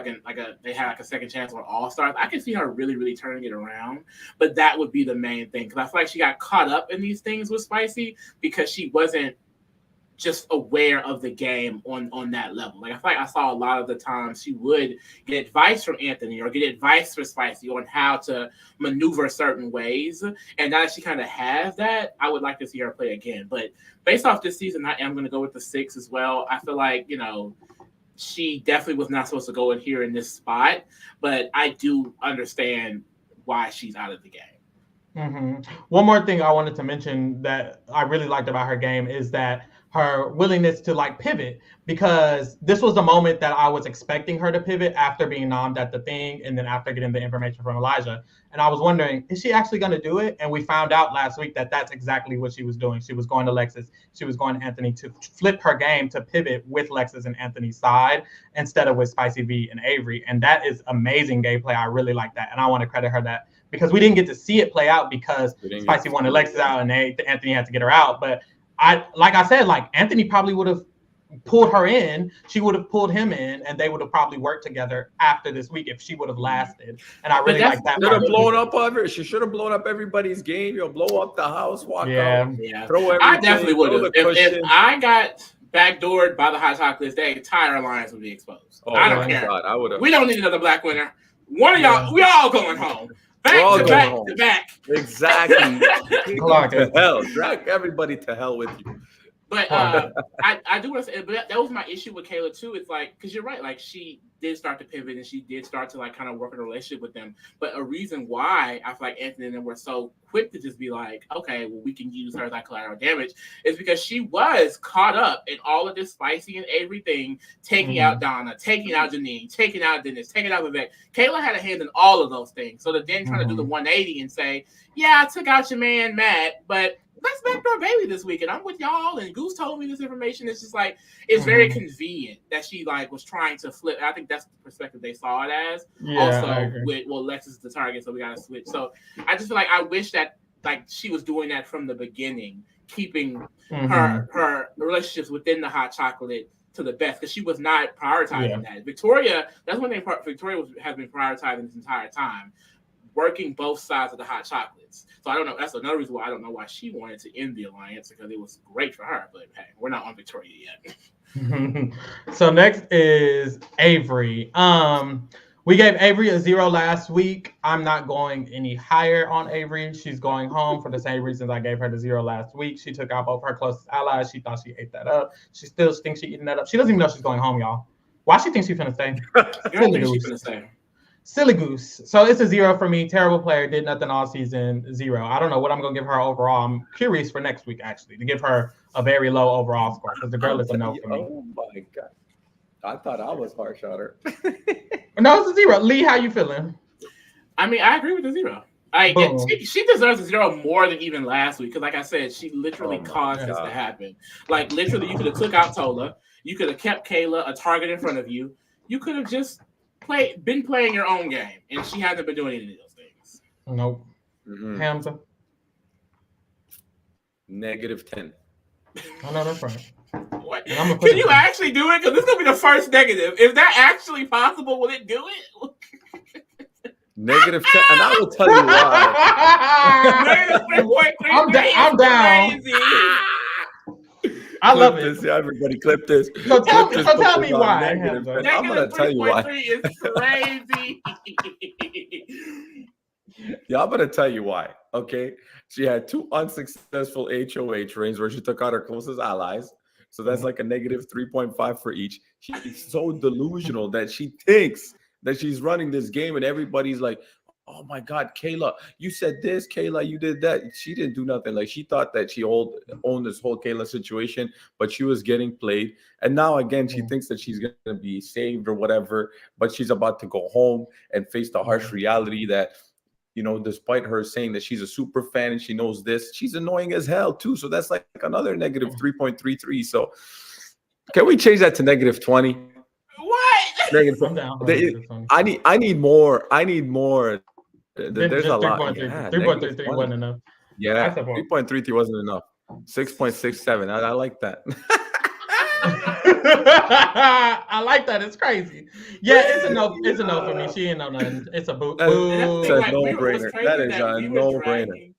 they had like a second chance or all-stars, I can see her really, really turning it around. But that would be the main thing because I feel like she got caught up in these things with Spicy because she wasn't just aware of the game on that level. Like I feel like I saw a lot of the times she would get advice from Anthony or get advice from Spicy on how to maneuver certain ways. And now that she kind of has that, I would like to see her play again. But based off this season, I am going to go with the 6 as well. I feel like, she definitely was not supposed to go in here in this spot, but I do understand why she's out of the game. Mm-hmm. One more thing I wanted to mention that I really liked about her game is that her willingness to like pivot, because this was the moment that I was expecting her to pivot after being nommed at the thing and then after getting the information from Elijah. And I was wondering, is she actually going to do it? And we found out last week that that's exactly what she was doing. She was going to Lexus. She was going to Anthony to flip her game to pivot with Lexus and Anthony's side instead of with Spicy V and Avery. And that is amazing gameplay. I really like that. And I want to credit her that because we didn't get to see it play out because Spicy wanted Lexus out and Anthony had to get her out. But like I said, Anthony probably would have pulled her in. She would have pulled him in, and they would have probably worked together after this week if she would have lasted. And I really like that. Should have blown up over. She should have blown up everybody's game. Blow up the house, walk out, throw everything. I definitely would have. If I got backdoored by the hot chocolates, the entire alliance would be exposed. I don't care. God, I would have. We don't need another black winner. One of y'all, we all going home. Back to back. Exactly. To hell. Drag everybody to hell with you. But I do want to say, but that was my issue with Kayla too. It's like, because you're right, like she did start to pivot and she did start to like kind of work in a relationship with them. But a reason why I feel like Anthony and them were so quick to just be like, okay, well, we can use her as like collateral damage is because she was caught up in all of this Spicy and Avery thing, taking out Donna, taking out Janine, taking out Dennis, taking out Vivek. Kayla had a hand in all of those things. So to then trying to do the 180 and say, yeah, I took out your man, Matt, but let's backdoor Bayleigh this weekend. I'm with y'all, and Goose told me this information. It's just like it's very convenient that she like was trying to flip. I think that's the perspective they saw it as. Also, with Lexus is the target, so we got to switch. So I just feel like I wish that like she was doing that from the beginning, keeping her relationships within the hot chocolate to the best because she was not prioritizing that. Victoria, that's one thing. Victoria has been prioritizing this entire time. Working both sides of the hot chocolates. So I don't know. That's another reason why I don't know why she wanted to end the alliance because it was great for her. But hey, we're not on Victoria yet. So next is Avery. We gave Avery a 0 last week. I'm not going any higher on Avery. She's going home for the same reasons I gave her the 0 last week. She took out both her closest allies. She thought she ate that up. She still thinks she's eating that up. She doesn't even know she's going home, y'all. Why she thinks she's gonna stay? I don't think she's gonna stay. Silly goose. So it's a 0 for me. Terrible player. Did nothing all season. 0. I don't know what I'm going to give her overall. I'm curious for next week, actually, to give her a very low overall score because the girl is a no for me. Oh, my God. I thought I was harsh on her. No, it's a 0. Lee, how you feeling? I mean, I agree with the 0. She deserves a 0 more than even last week because, like I said, she literally caused this to happen. Like, literally, you could have took out Tola. You could have kept Kayla a target in front of you. You could have just been playing your own game, and she hasn't been doing any of those things. Nope. Hamza? -10. Oh, no, that's right. What? Can you actually do it? Because this is going to be the first negative. Is that actually possible? Will it do it? -10, and I will tell you why. I'm down. I love it. Yeah, everybody clip this. So tell me why. I'm going to tell you why. Is crazy. Yeah, I'm going to tell you why. Okay. She had 2 unsuccessful HOH reigns where she took out her closest allies. So that's like a -3.5 for each. She's so delusional that she thinks that she's running this game and everybody's like, oh my God, Kayla, you said this, Kayla, you did that. She didn't do nothing. Like she thought that she owned this whole Kayla situation, but she was getting played. And now again, she thinks that she's going to be saved or whatever, but she's about to go home and face the harsh reality that, despite her saying that she's a super fan and she knows this, she's annoying as hell too. So that's like another negative 3.33. So can we change that to negative 20? What? Negative. I'm down. I need more. There's a lot. 3.33 wasn't enough. Yeah, 3.33 wasn't enough. 6.67. I like that. I like that. It's crazy. Yeah, it's a no. It's a no for me. She ain't know nothing. It's a boo. That's a no-brainer. That is a no-brainer.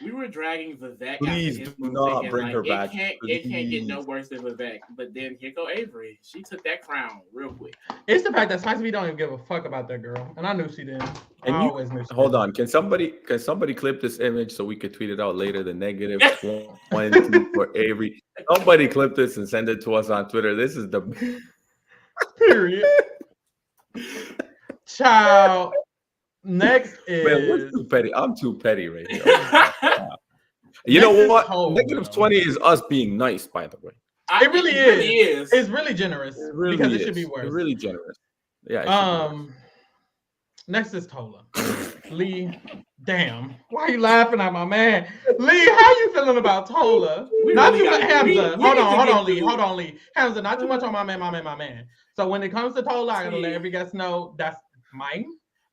We were dragging Vivek. Please do not bring her back. It can't get no worse than Vivek. But then here go Avery. She took that crown real quick. It's the fact that Spicy B don't even give a fuck about that girl, and I knew she didn't. Always knew she hold on. Can somebody clip this image so we could tweet it out later? The negative 20 for Avery. Somebody clip this and send it to us on Twitter. This is the period. Child. Next is man, what's too petty? I'm too petty right here. You know what? Negative 20 is us being nice, by the way. It really is. It's really generous because it should be worse. It's really generous. Yeah. Next is Tola. Lee, damn. Why are you laughing at my man? Lee, how you feeling about Tola? Not too much, Hamza. Hold on, Lee. Hamza, not too much on my man. So when it comes to Tola, I gotta let every guest know that's mine.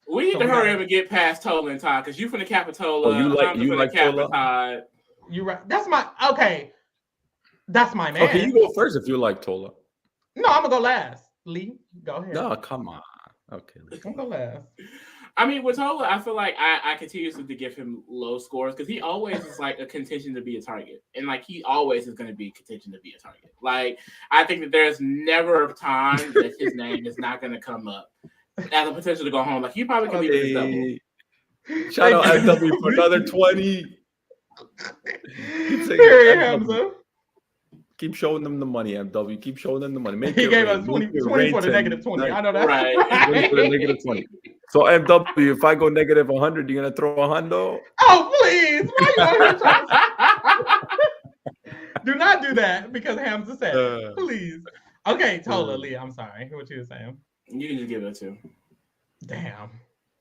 We need to hurry up and get past Tola and Todd because you from the Capitola. Oh, you like Tola? Todd. You right. That's my man. Okay, you go first if you like Tola. No, I'm gonna go last. Lee, go ahead. No, come on. Okay, I'm gonna go last. I mean, with Tola, I feel like I continuously to give him low scores because he always is like a contention to be a target, and like he always is going to be contention to be a target. Like I think that there's never a time that his name is not going to come up as a potential to go home. Like he probably could be double. Shout out FW for another 20. Period, Hamza. Keep showing them the money, MW. Keep showing them the money. He gave us 20 for the negative 20. I know that. Right. For the negative 20. So MW, if I go negative 100, you're gonna throw a hundo? Oh please! Why you on here do not do that because Hamza said it. Please. Okay, Tola, Lee. I'm sorry. What you were saying? You can just give it a 2. Damn,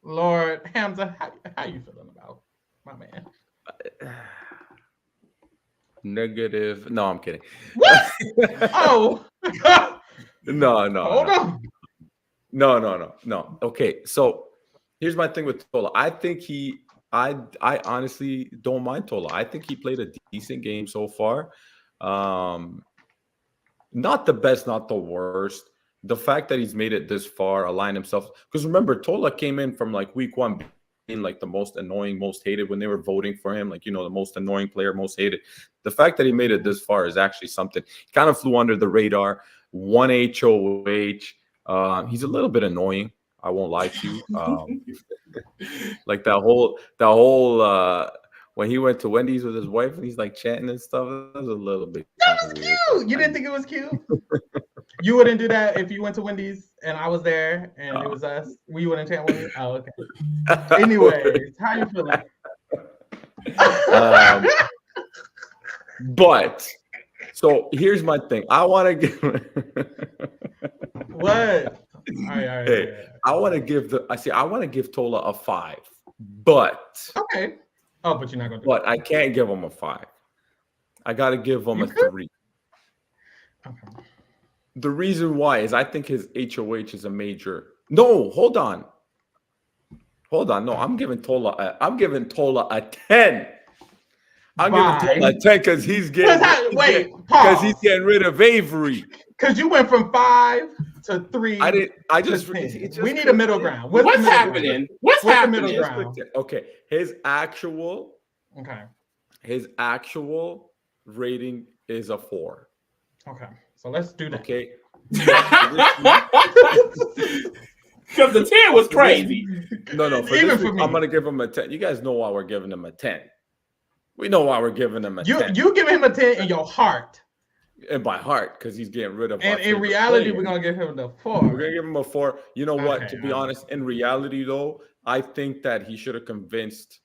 Lord Hamza, how you feeling about my man? Negative. No, I'm kidding. What? Oh. No. Hold on. No. Okay, so here's my thing with Tola. I think I honestly don't mind Tola. I think he played a decent game so far. Not the best, not the worst. The fact that he's made it this far, aligned himself. Because remember, Tola came in from like week 1 being like the most annoying, most hated when they were voting for him. Like, the most annoying player, most hated. The fact that he made it this far is actually something. He kind of flew under the radar. 1 HOH. He's a little bit annoying. I won't lie to you. Like that whole when he went to Wendy's with his wife and he's like chatting and stuff. That was a little bit. That was cute. You didn't think it was cute? You wouldn't do that if you went to Wendy's and I was there and it was us. You wouldn't chat with me? Oh, okay. Anyways, how you feeling? But so here's my thing. I want to give what? All right. I want to give Tola a 5, but okay. Oh, but you're not gonna. But I can't give him a 5. I got to give him a 3. Okay. The reason why is I think his HOH is a major. No, hold on. No, I'm giving Tola a 10. I'm giving Tola a 10 because he's getting rid of Avery. Because you went from 5 to 3. We need a middle ground. What's happening? What's happening? The middle ground? Okay, his actual rating is a 4. Okay, so let's do that. Okay. Because the 10 was crazy. No. For me, I'm gonna give him a 10. You guys know why we're giving him a 10. We know why we're giving him a 10. You giving him a 10 in your heart. And by heart, because he's getting rid of. And in reality, we're gonna give him the 4. We're gonna give him a 4. You know what? To be honest, in reality, though, I think that he should have convinced.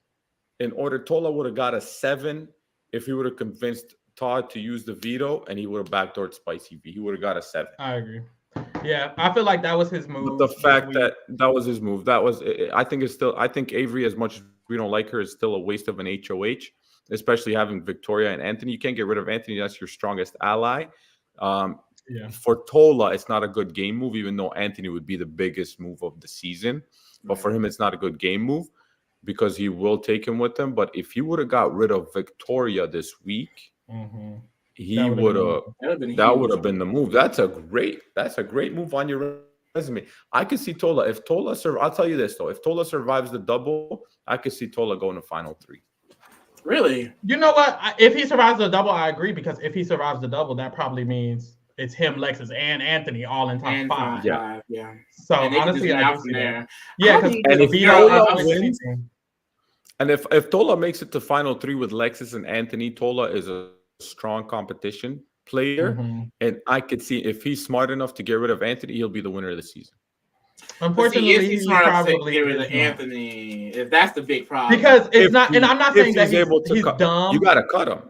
Tola would have got a 7 if he would have convinced Todd to use the veto, and he would have backdoored Spicy V. He would have got a 7. I agree. Yeah, I feel like that was his move. But the fact that was his move, I think Avery, as much as we don't like her, is still a waste of an HOH, especially having Victoria and Anthony. You can't get rid of Anthony. That's your strongest ally. For Tola, it's not a good game move, even though Anthony would be the biggest move of the season. But for him, it's not a good game move because he will take him with him. But if he would have got rid of Victoria this week, he would have. That would have been the move. That's a great move on your resume. I could see Tola. If Tola I'll tell you this though. If Tola survives the double, I could see Tola going to final 3. Really? You know what? If he survives the double, I agree, because if he survives the double, that probably means it's him, Lexus, and Anthony all in top 5. Yeah. So honestly, I do see that. Yeah, because if Tola makes it to final 3 with Lexus and Anthony, Tola is a strong competition player, and I could see if he's smart enough to get rid of Anthony, he'll be the winner of the season. Unfortunately, he's probably get rid of Anthony. If that's the big problem, because it's not, and I'm not saying that he's dumb. You gotta cut him.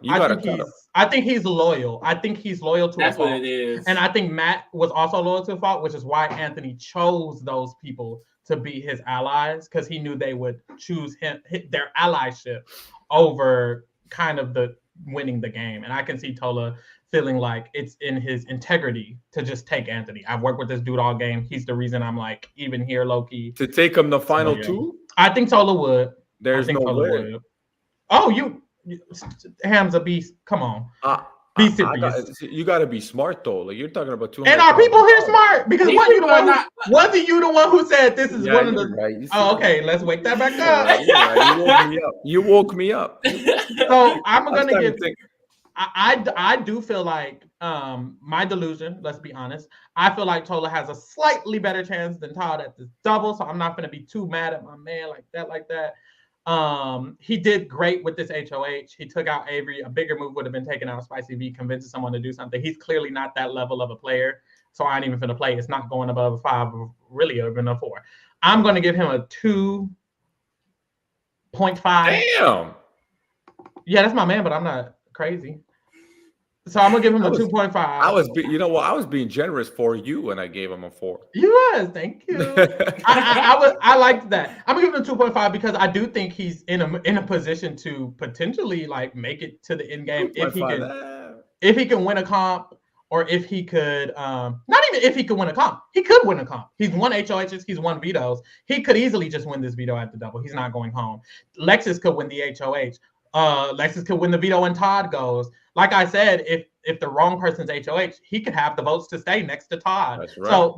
I think he's loyal. I think he's loyal to. That's what it is. And I think Matt was also loyal to a fault, which is why Anthony chose those people to be his allies, because he knew they would choose their allyship over kind of the winning the game. And I can see Tola feeling like it's in his integrity to just take Anthony. I've worked with this dude all game. He's the reason I'm like even here low key. To take him the final 2? I think Tola would. There's no way. Oh, you Hamza, come on. Be serious. You got to be smart though. Like you're talking about 200. And are people here smart? Because wasn't you the one who said this is one of the? Right. Oh, okay. Let's wake that back up. Right. You woke me up. So I'm gonna give. I do feel like my delusion. Let's be honest. I feel like Tola has a slightly better chance than Todd at this double. So I'm not gonna be too mad at my man like that. He did great with this HOH. He took out Avery. A bigger move would have been taking out Spicy V, convincing someone to do something. He's clearly not that level of a player, so I ain't even finna play. It's not going above a 5, really even a 4. I'm going to give him a 2.5. Damn. Yeah, that's my man, but I'm not crazy. So I'm gonna give him a 2.5. I was being generous for you when I gave him a 4. You was, thank you. I liked that. I'm gonna give him a 2.5 because I do think he's in a position to potentially like make it to the end game if he can win a comp, or if he could not even if he could win a comp. He could win a comp. He's won HOHs, he's won vetoes. He could easily just win this veto at the double. He's not going home. Lexus could win the HOH. Lexus could win the veto when Todd goes. Like I said, if the wrong person's HOH, he could have the votes to stay next to Todd. That's right. So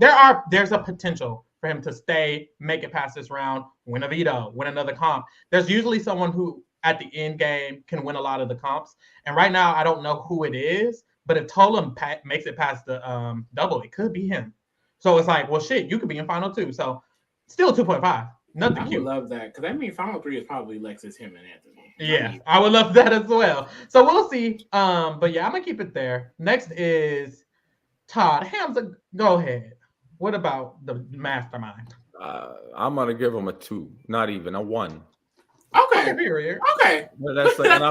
there's a potential for him to stay, make it past this round, win a veto, win another comp. There's usually someone who at the end game can win a lot of the comps. And right now, I don't know who it is, but if Tola makes it past the double, it could be him. So it's like, well, shit, you could be in final 2. So still 2.5. Nothing cute. I would love that, because I mean, final 3 is probably Lexus, him, and Anthony. Yeah, I would love that as well. So we'll see. But yeah, I'm gonna keep it there. Next is Todd. Hamza, go ahead. What about the mastermind? I'm gonna give him a 2, not even a 1. Okay. Period. Okay. That's like, and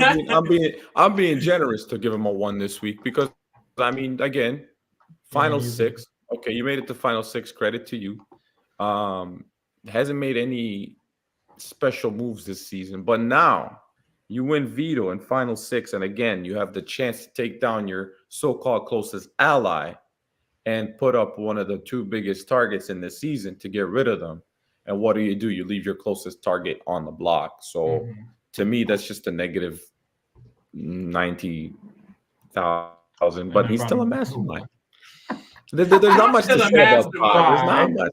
I'm being generous to give him a 1 this week because I mean, again, final 6. Okay, you made it to final 6. Credit to you. Hasn't made any special moves this season, but now you win veto in final 6, and again, you have the chance to take down your so-called closest ally and put up one of the 2 biggest targets in the season to get rid of them. And what do? You leave your closest target on the block. So to me, that's just a negative 90,000. But he's still a mastermind. There's not much to say about Todd.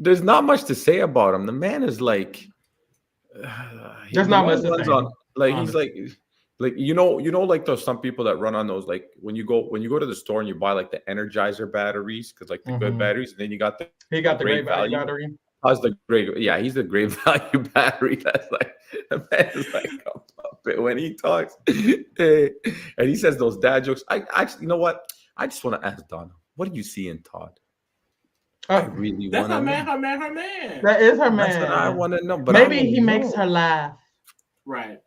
There's not much to say about him. The man is like. There's not much to say. He's like like those some people that run on those, like when you go to the store and you buy like the Energizer batteries, because like the good batteries, and then you got the great value battery. How's the great? Yeah, he's the great value battery. That's like the man is like a puppet when he talks, and he says those dad jokes. I actually, you know what? I just want to ask Donna, what do you see in Todd? I really want to know. Her man. That is her man. That's what I want to know. But maybe he makes her laugh. Right.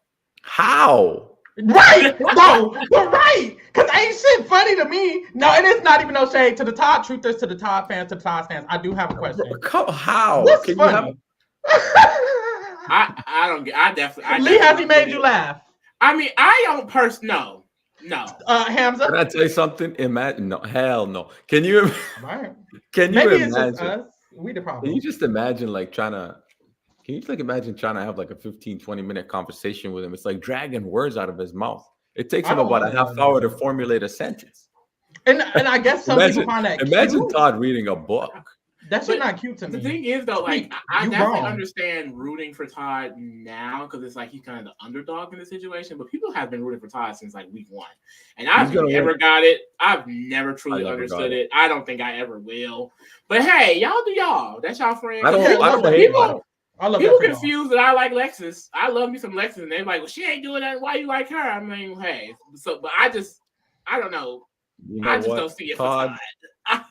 How? Right. No, but right. Because ain't shit funny to me. No, it is not even no shade to the Todd truthers, to the Todd fans, to the Todd stands. I do have a question. How? What's funny? I don't get. Lee, has he made you laugh? I mean, I don't no. Hamza, can I tell you something? Imagine, no, hell no. Can you? Right. Can you Maybe imagine? It's just us. We the problem. Can you just imagine Can you imagine trying to have like a 15-20-minute conversation with him? It's like dragging words out of his mouth. It takes him about a half hour to formulate a sentence. And I guess some people find that imagine cute. Todd reading a book. That's not cute to me. The thing is, though, like I definitely understand rooting for Todd now because it's like he's kind of the underdog in the situation. But people have been rooting for Todd since like week 1, and I've never got it. I've never truly understood it. I don't think I ever will. But hey, y'all do y'all. That's y'all friend. I love people confused that I like Lexus. I love me some Lexus, and they're like, "Well, she ain't doing that. Why you like her?" I mean, hey. So, but I don't know. I just don't see it Todd, for Todd.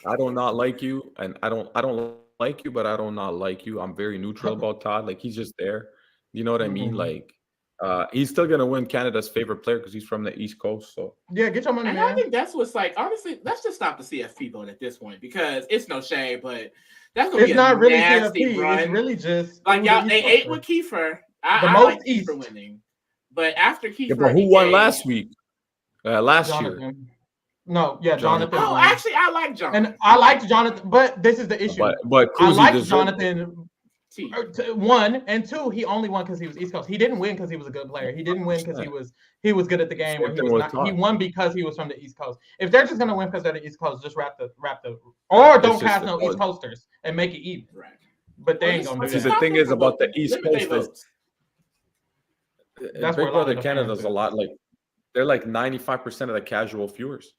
I do not like you, and I don't like you, but I do not like you. I'm very neutral about Todd. Like he's just there. You know what I mean? Like he's still gonna win Canada's favorite player because he's from the East Coast. So yeah, get your money, and man. I think that's what's like. Honestly, let's just stop the CFP vote at this point because it's no shade, but that's gonna be a really nasty CFP. run. It's really just like y'all. They ate with Kiefer. I like Kiefer winning, but after Kiefer, yeah, but who won last week? Last year. No, yeah, Jonathan. Oh, actually, I like Jonathan. And I liked Jonathan, but this is the issue. But I liked Jonathan. 1 and 2, he only won because he was East Coast. He didn't win because he was a good player. He didn't win because he was good at the game. Or he won because he was from the East Coast. If they're just gonna win because they're the East Coast, just wrap the or don't cast no East Coasters and make it even. Right. But they ain't gonna do that. The thing is about the East Coast that's Big where Brother Canada's a lot like they're like 95% of the casual viewers.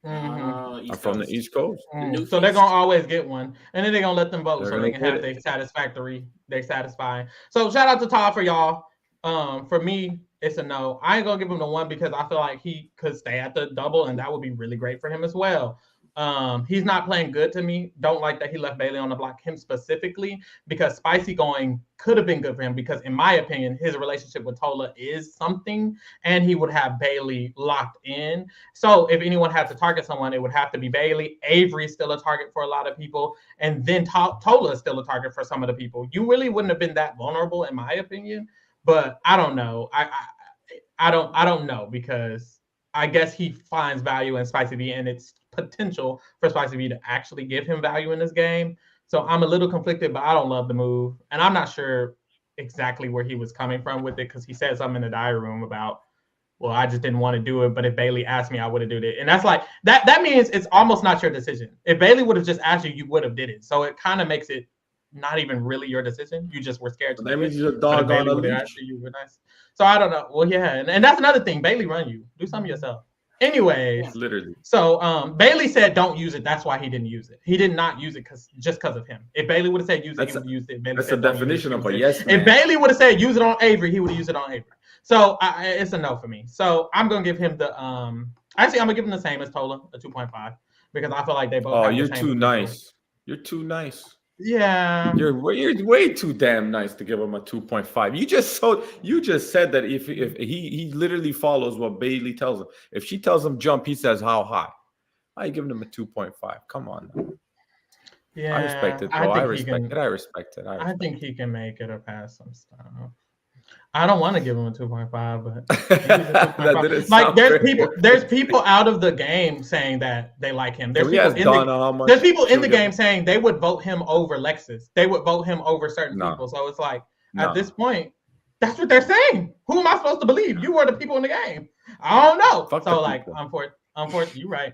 Mm-hmm. I'm from the East Coast. So they're gonna always get one, and then they're gonna let them vote so they can have their satisfying. So shout out to Todd for y'all. For me, it's a no. I ain't gonna give him the 1 because I feel like he could stay at the double, and that would be really great for him as well. He's not playing good to me. Don't like that he left Bayleigh on the block, him specifically, because Spicy going could have been good for him because, in my opinion, his relationship with Tola is something, and he would have Bayleigh locked in. So if anyone had to target someone, it would have to be Bayleigh. Avery is still a target for a lot of people, and then Tola is still a target for some of the people. You really wouldn't have been that vulnerable, in my opinion. But I don't know. I don't know because I guess he finds value in Spicy V, and it's potential for Spicy V to actually give him value in this game. So I'm a little conflicted, but I don't love the move. And I'm not sure exactly where he was coming from with it because he said something in the diary room about, well, I just didn't want to do it, but if Bayleigh asked me, I would have done it. And that's like, that means it's almost not your decision. If Bayleigh would have just asked you, you would have did it. So it kind of makes it not even really your decision. You just were scared to do it. That means you're a dog on a leash. You were nice. So I don't know. Well, yeah. And that's another thing. Bayleigh run you. Do something yourself. Anyways, literally. So Bayleigh said don't use it. That's why he didn't use it. He did not use it because of him. If Bayleigh would have said use it, he would have used it. That's the definition of a yes man. If Bayleigh would have said use it on Avery, he would have used it on Avery. So it's a no for me. So I'm gonna give him the actually I'm gonna give him the same as Tola, a 2.5, because I feel like they both. Oh, you're too nice. You're too nice. Yeah, you're way too damn nice to give him a 2.5. You just said that if he literally follows what Bayleigh tells him. If she tells him jump, he says how high. I give him a 2.5. Come on. Now. Yeah, I respect it, bro. I respect it. I think he can make it or pass some stuff. I don't want to give him a 2.5, but like there's people out of the game saying that they like him. There's people in the game saying they would vote him over Lexus. They would vote him over certain people. So it's like at this point, that's what they're saying. Who am I supposed to believe? You are the people in the game. I don't know. So like, unfortunately, you're right.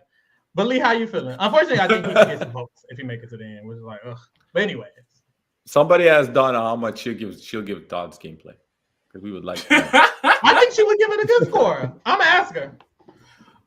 But Lee, how you feeling? Unfortunately, I think he can get some votes if he makes it to the end, which is like, ugh. But anyways, somebody asked Donna how much she'll give Todd's gameplay. We would like that. I think she would give it a good score. I'm gonna ask her.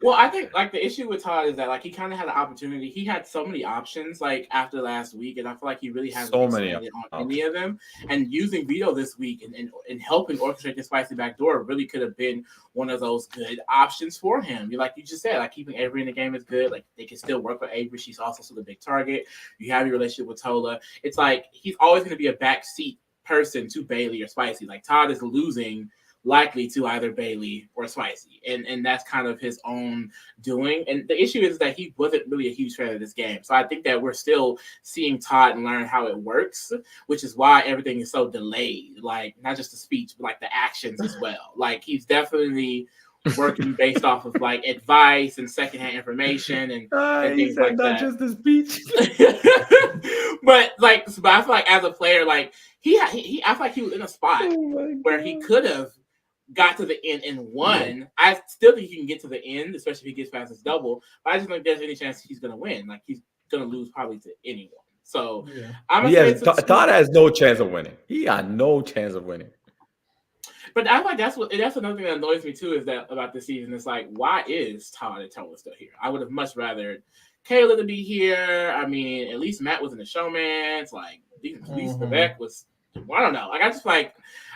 Well, I think like the issue with Todd is that like he kind of had an opportunity. He had so many options like after last week, and I feel like he really hasn't expanded on any of them. And using Vito this week and helping orchestrate the spicy backdoor really could have been one of those good options for him. Like you just said, like keeping Avery in the game is good. Like they can still work with Avery. She's also still a big target. You have your relationship with Tola. It's like he's always going to be a backseat person to Bayleigh or Spicy. Like Todd is losing likely to either Bayleigh or Spicy. And that's kind of his own doing. And the issue is that he wasn't really a huge fan of this game. So I think that we're still seeing Todd learn how it works, which is why everything is so delayed. Like not just the speech, but like the actions as well. Like he's definitely working based off of like advice and secondhand information and things like not that. Just the speech. but I feel like as a player, like I feel like he was in a spot where he could have got to the end and won. Yeah. I still think he can get to the end, especially if he gets past his double. But I just don't think there's any chance he's going to win. Like he's going to lose probably to anyone. So I'm gonna say Todd has no chance of winning. He got no chance of winning. But I like that's another thing that annoys me too is that about this season. It's like, why is Todd and Tola still here? I would have much rather Kayla to be here. I mean, at least Matt was in the showman. It's like at least Vivek was. I don't know. Like I would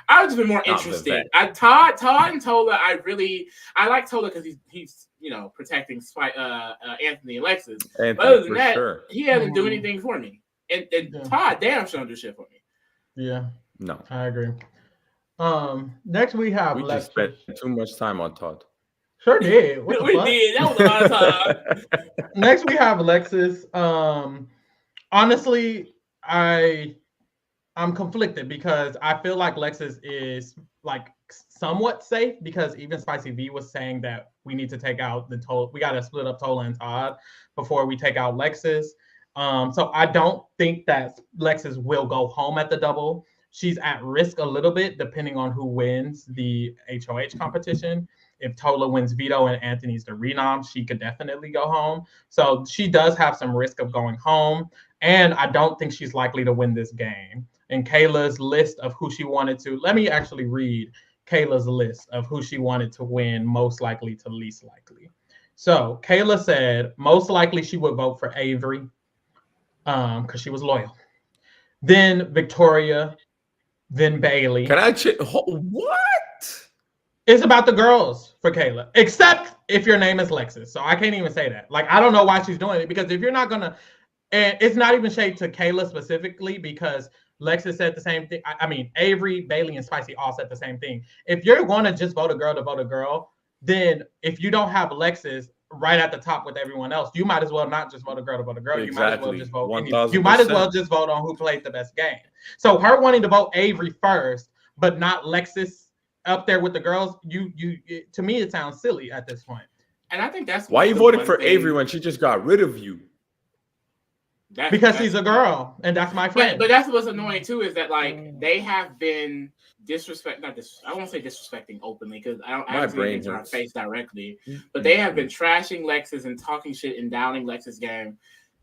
have just been more interested. Todd and Tola. I like Tola because he's protecting Anthony and Lexus. But other than that, he hasn't done anything for me. And Todd damn sure don't do shit for me. Yeah. No, I agree. Next we have Lexus. Just spent too much time on Todd. Sure did. We did. That was a lot of time. Next we have Lexus. Honestly, I'm conflicted because I feel like Lexus is like somewhat safe because even Spicy V was saying that we need to take out the Tola. We got to split up Tola and Todd before we take out Lexus. So I don't think that Lexus will go home at the double. She's at risk a little bit depending on who wins the HOH competition. If Tola wins Vito and Anthony's the renom, she could definitely go home. So she does have some risk of going home. And I don't think she's likely to win this game. And Kayla's list of who she wanted to, let me actually read Kayla's list of who she wanted to win most likely to least likely. So Kayla said most likely she would vote for Avery because she was loyal. Then Victoria, then Bayleigh. Can I check? What? It's about the girls for Kayla, except if your name is Lexus. So I can't even say that. Like, I don't know why she's doing it because if you're not going to, and it's not even shade to Kayla specifically because Lexus said the same thing. I mean, Avery, Bayleigh, and Spicy all said the same thing. If you're going to just vote a girl, then if you don't have Lexus right at the top with everyone else, you might as well not just vote a girl to vote a girl. Exactly. You might as well just vote. 1000%. You might as well just vote on who played the best game. So her wanting to vote Avery first, but not Lexus up there with the girls, to me it sounds silly at this point. And I think that's why you voted for Avery when she just got rid of you. Because she's a girl, and that's my friend. But that's what's annoying too is that like they have been I won't say disrespecting openly because I don't actually to her face directly, but they have been trashing Lexus and talking shit and downing Lexus game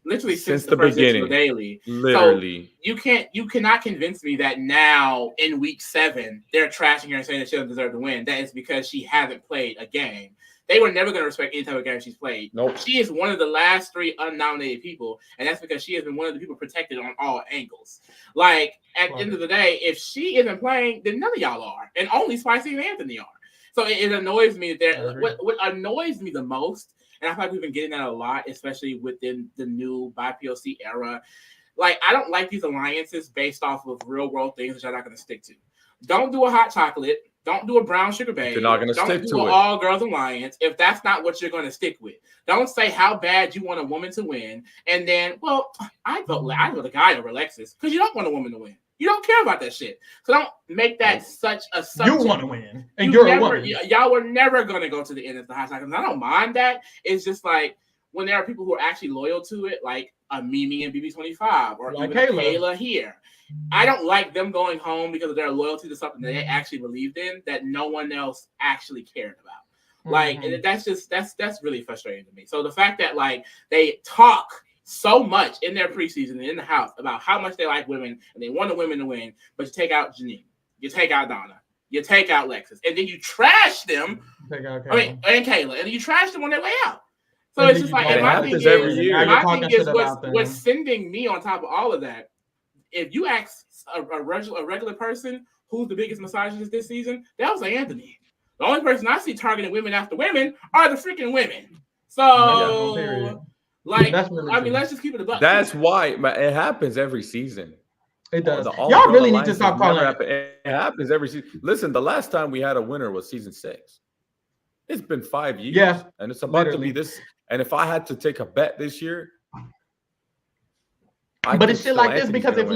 literally since the beginning. Daily. Literally. So you cannot convince me that now in week 7 they're trashing her and saying that she doesn't deserve to win. That is because she hasn't played a game. They were never going to respect any type of game she's played. Nope. She is one of the last 3 unnominated people, and that's because she has been one of the people protected on all angles. Like, at the end of the day, if she isn't playing, then none of y'all are, and only Spicy and Anthony are. So it annoys me that what annoys me the most, and I feel like we've been getting that a lot, especially within the new BIPOC era. Like, I don't like these alliances based off of real-world things that you're not going to stick to. Don't do a hot chocolate. Don't do a brown sugar babe. You're not going to stick to it. Don't do an all-girls alliance if that's not what you're going to stick with. Don't say how bad you want a woman to win, and then, well, I vote a guy over Lexus because you don't want a woman to win. You don't care about that shit. So don't make that such a subject. You want to win, and you're a woman. Y'all were never going to go to the end of the hot chocolate. I don't mind that. It's just like when there are people who are actually loyal to it, like a Mimi and BB25 or like even Kayla here. I don't like them going home because of their loyalty to something that they actually believed in that no one else actually cared about. Like, and that's really frustrating to me. So the fact that like they talk so much in their preseason and in the house about how much they like women and they want the women to win, but you take out Janine, you take out Donna, you take out Lexus, and then you trash them. Take out Kayla. I mean, and Kayla, and then you trash them on their way out. So it's just like, and my thing is what's sending me on top of all of that. If you ask a regular person who's the biggest misogynist this season, that was Anthony. The only person I see targeting women after women are the freaking women. So, like, really I mean, let's just keep it a buck. That's why it happens every season. It does. Y'all really need to stop calling it. It happens every season. Listen, the last time we had a winner was season 6. It's been 5 years. Yeah, and it's about to be this. And if I had to take a bet this year, but it's shit like this because if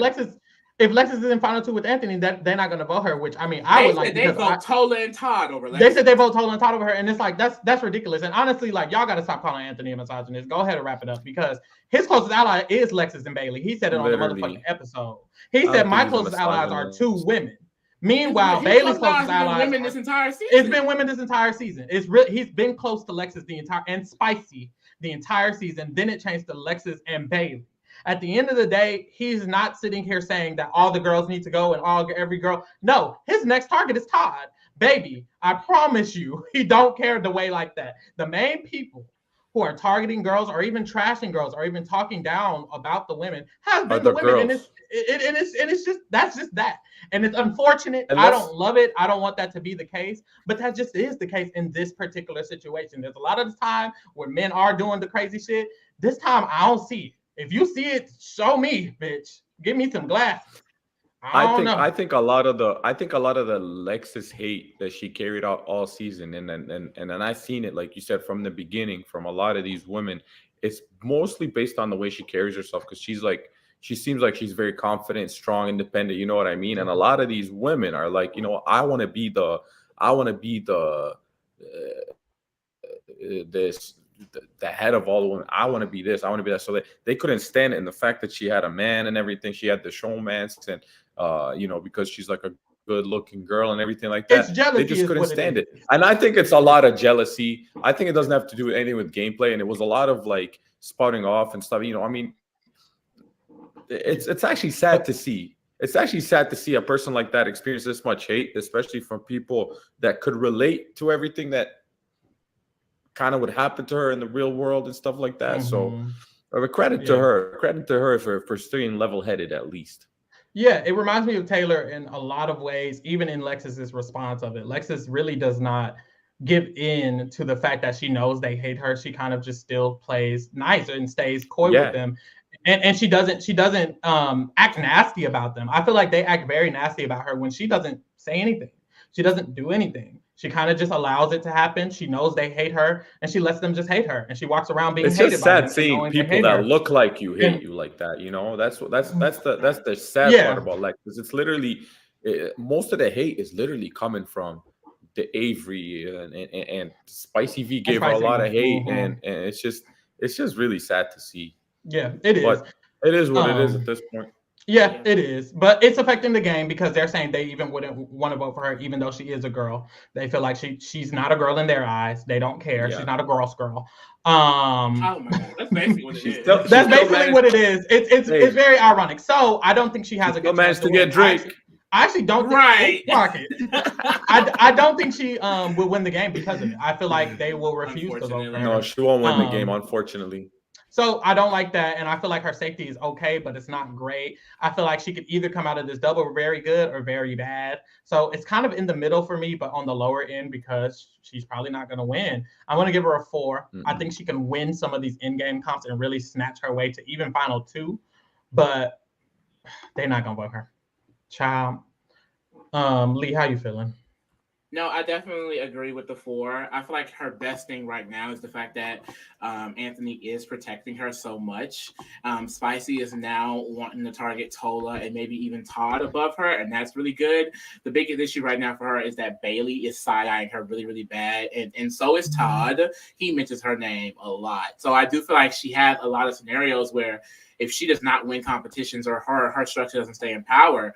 Lexus is in final 2 with Anthony, that they're not going to vote her. Which I mean, I would like. They vote Tola and Todd over. Lexus. They said they vote Tola and Todd over her, and it's like that's ridiculous. And honestly, like y'all got to stop calling Anthony a misogynist. Go ahead and wrap it up because his closest ally is Lexus and Bayleigh. He said it on the motherfucking episode. He said my closest allies are 2 women. Meanwhile, Bayleigh's closest allies women this entire season. It's been women this entire season. He's been close to Lexus and Spicy the entire season. Then it changed to Lexus and Bayleigh. At the end of the day, he's not sitting here saying that all the girls need to go and every girl. No, his next target is Todd. Baby, I promise you, he don't care the way like that. The main people who are targeting girls or even trashing girls or even talking down about the women have been the women. And it's just that's just that. And it's unfortunate. I don't love it. I don't want that to be the case, but that just is the case in this particular situation. There's a lot of the time where men are doing the crazy shit. This time I don't see it. If you see it, show me, bitch. Give me some glasses. I think a lot of the Lexus hate that she carried out all season, and then I've seen it, like you said, from the beginning, from a lot of these women. It's mostly based on the way she carries herself, because she seems like she's very confident, strong, independent. You know what I mean? And a lot of these women are like, I want to be the head of all the women. I want to be this. I want to be that. So they couldn't stand it. And the fact that she had a man and everything, she had the showmance, and because she's like a good-looking girl and everything like that. They just couldn't stand it. And I think it's a lot of jealousy. I think it doesn't have to do with anything with gameplay. And it was a lot of like spouting off and stuff. I mean, it's actually sad to see. It's actually sad to see a person like that experience this much hate, especially from people that could relate to everything that kind of would happen to her in the real world and stuff like that. Mm-hmm. So credit to her for staying level-headed at least. Yeah, it reminds me of Taylor in a lot of ways, even in Lexus's response of it. Lexus really does not give in to the fact that she knows they hate her. She kind of just still plays nice and stays coy with them. And she doesn't act nasty about them. I feel like they act very nasty about her when she doesn't say anything. She doesn't do anything. She kind of just allows it to happen. She knows they hate her, and she lets them just hate her. And she walks around being hated by them. It's just sad seeing people that look like you hate you like that. That's the sad part about Lexus. It's literally most of the hate is literally coming from the Avery and Spicy V gave her a lot of hate, and it's just really sad to see. Yeah, it is. But it is what it is at this point. Yeah, it is. But it's affecting the game because they're saying they even wouldn't want to vote for her, even though she is a girl. They feel like she's not a girl in their eyes. They don't care. Yeah. She's not a girl's girl. Oh my God. That's basically what it is. That's basically what it is. It's very ironic. So I don't think she has a good chance to get Drake. I actually don't think I don't think she will win the game because of it. I feel like they will refuse to vote for her. No, she won't win the game, unfortunately. So I don't like that, and I feel like her safety is okay, but it's not great. I feel like she could either come out of this double very good or very bad. So it's kind of in the middle for me, but on the lower end because she's probably not going to win. I'm going to give her a 4. Mm-hmm. I think she can win some of these in-game comps and really snatch her way to even final 2, but they're not going to vote her. Child. Lee, how you feeling? No, I definitely agree with the 4. I feel like her best thing right now is the fact that Anthony is protecting her so much. Spicy is now wanting to target Tola and maybe even Todd above her, and that's really good. The biggest issue right now for her is that Bayleigh is side-eyeing her really, really bad, and so is Todd. He mentions her name a lot. So I do feel like she has a lot of scenarios where if she does not win competitions or her structure doesn't stay in power,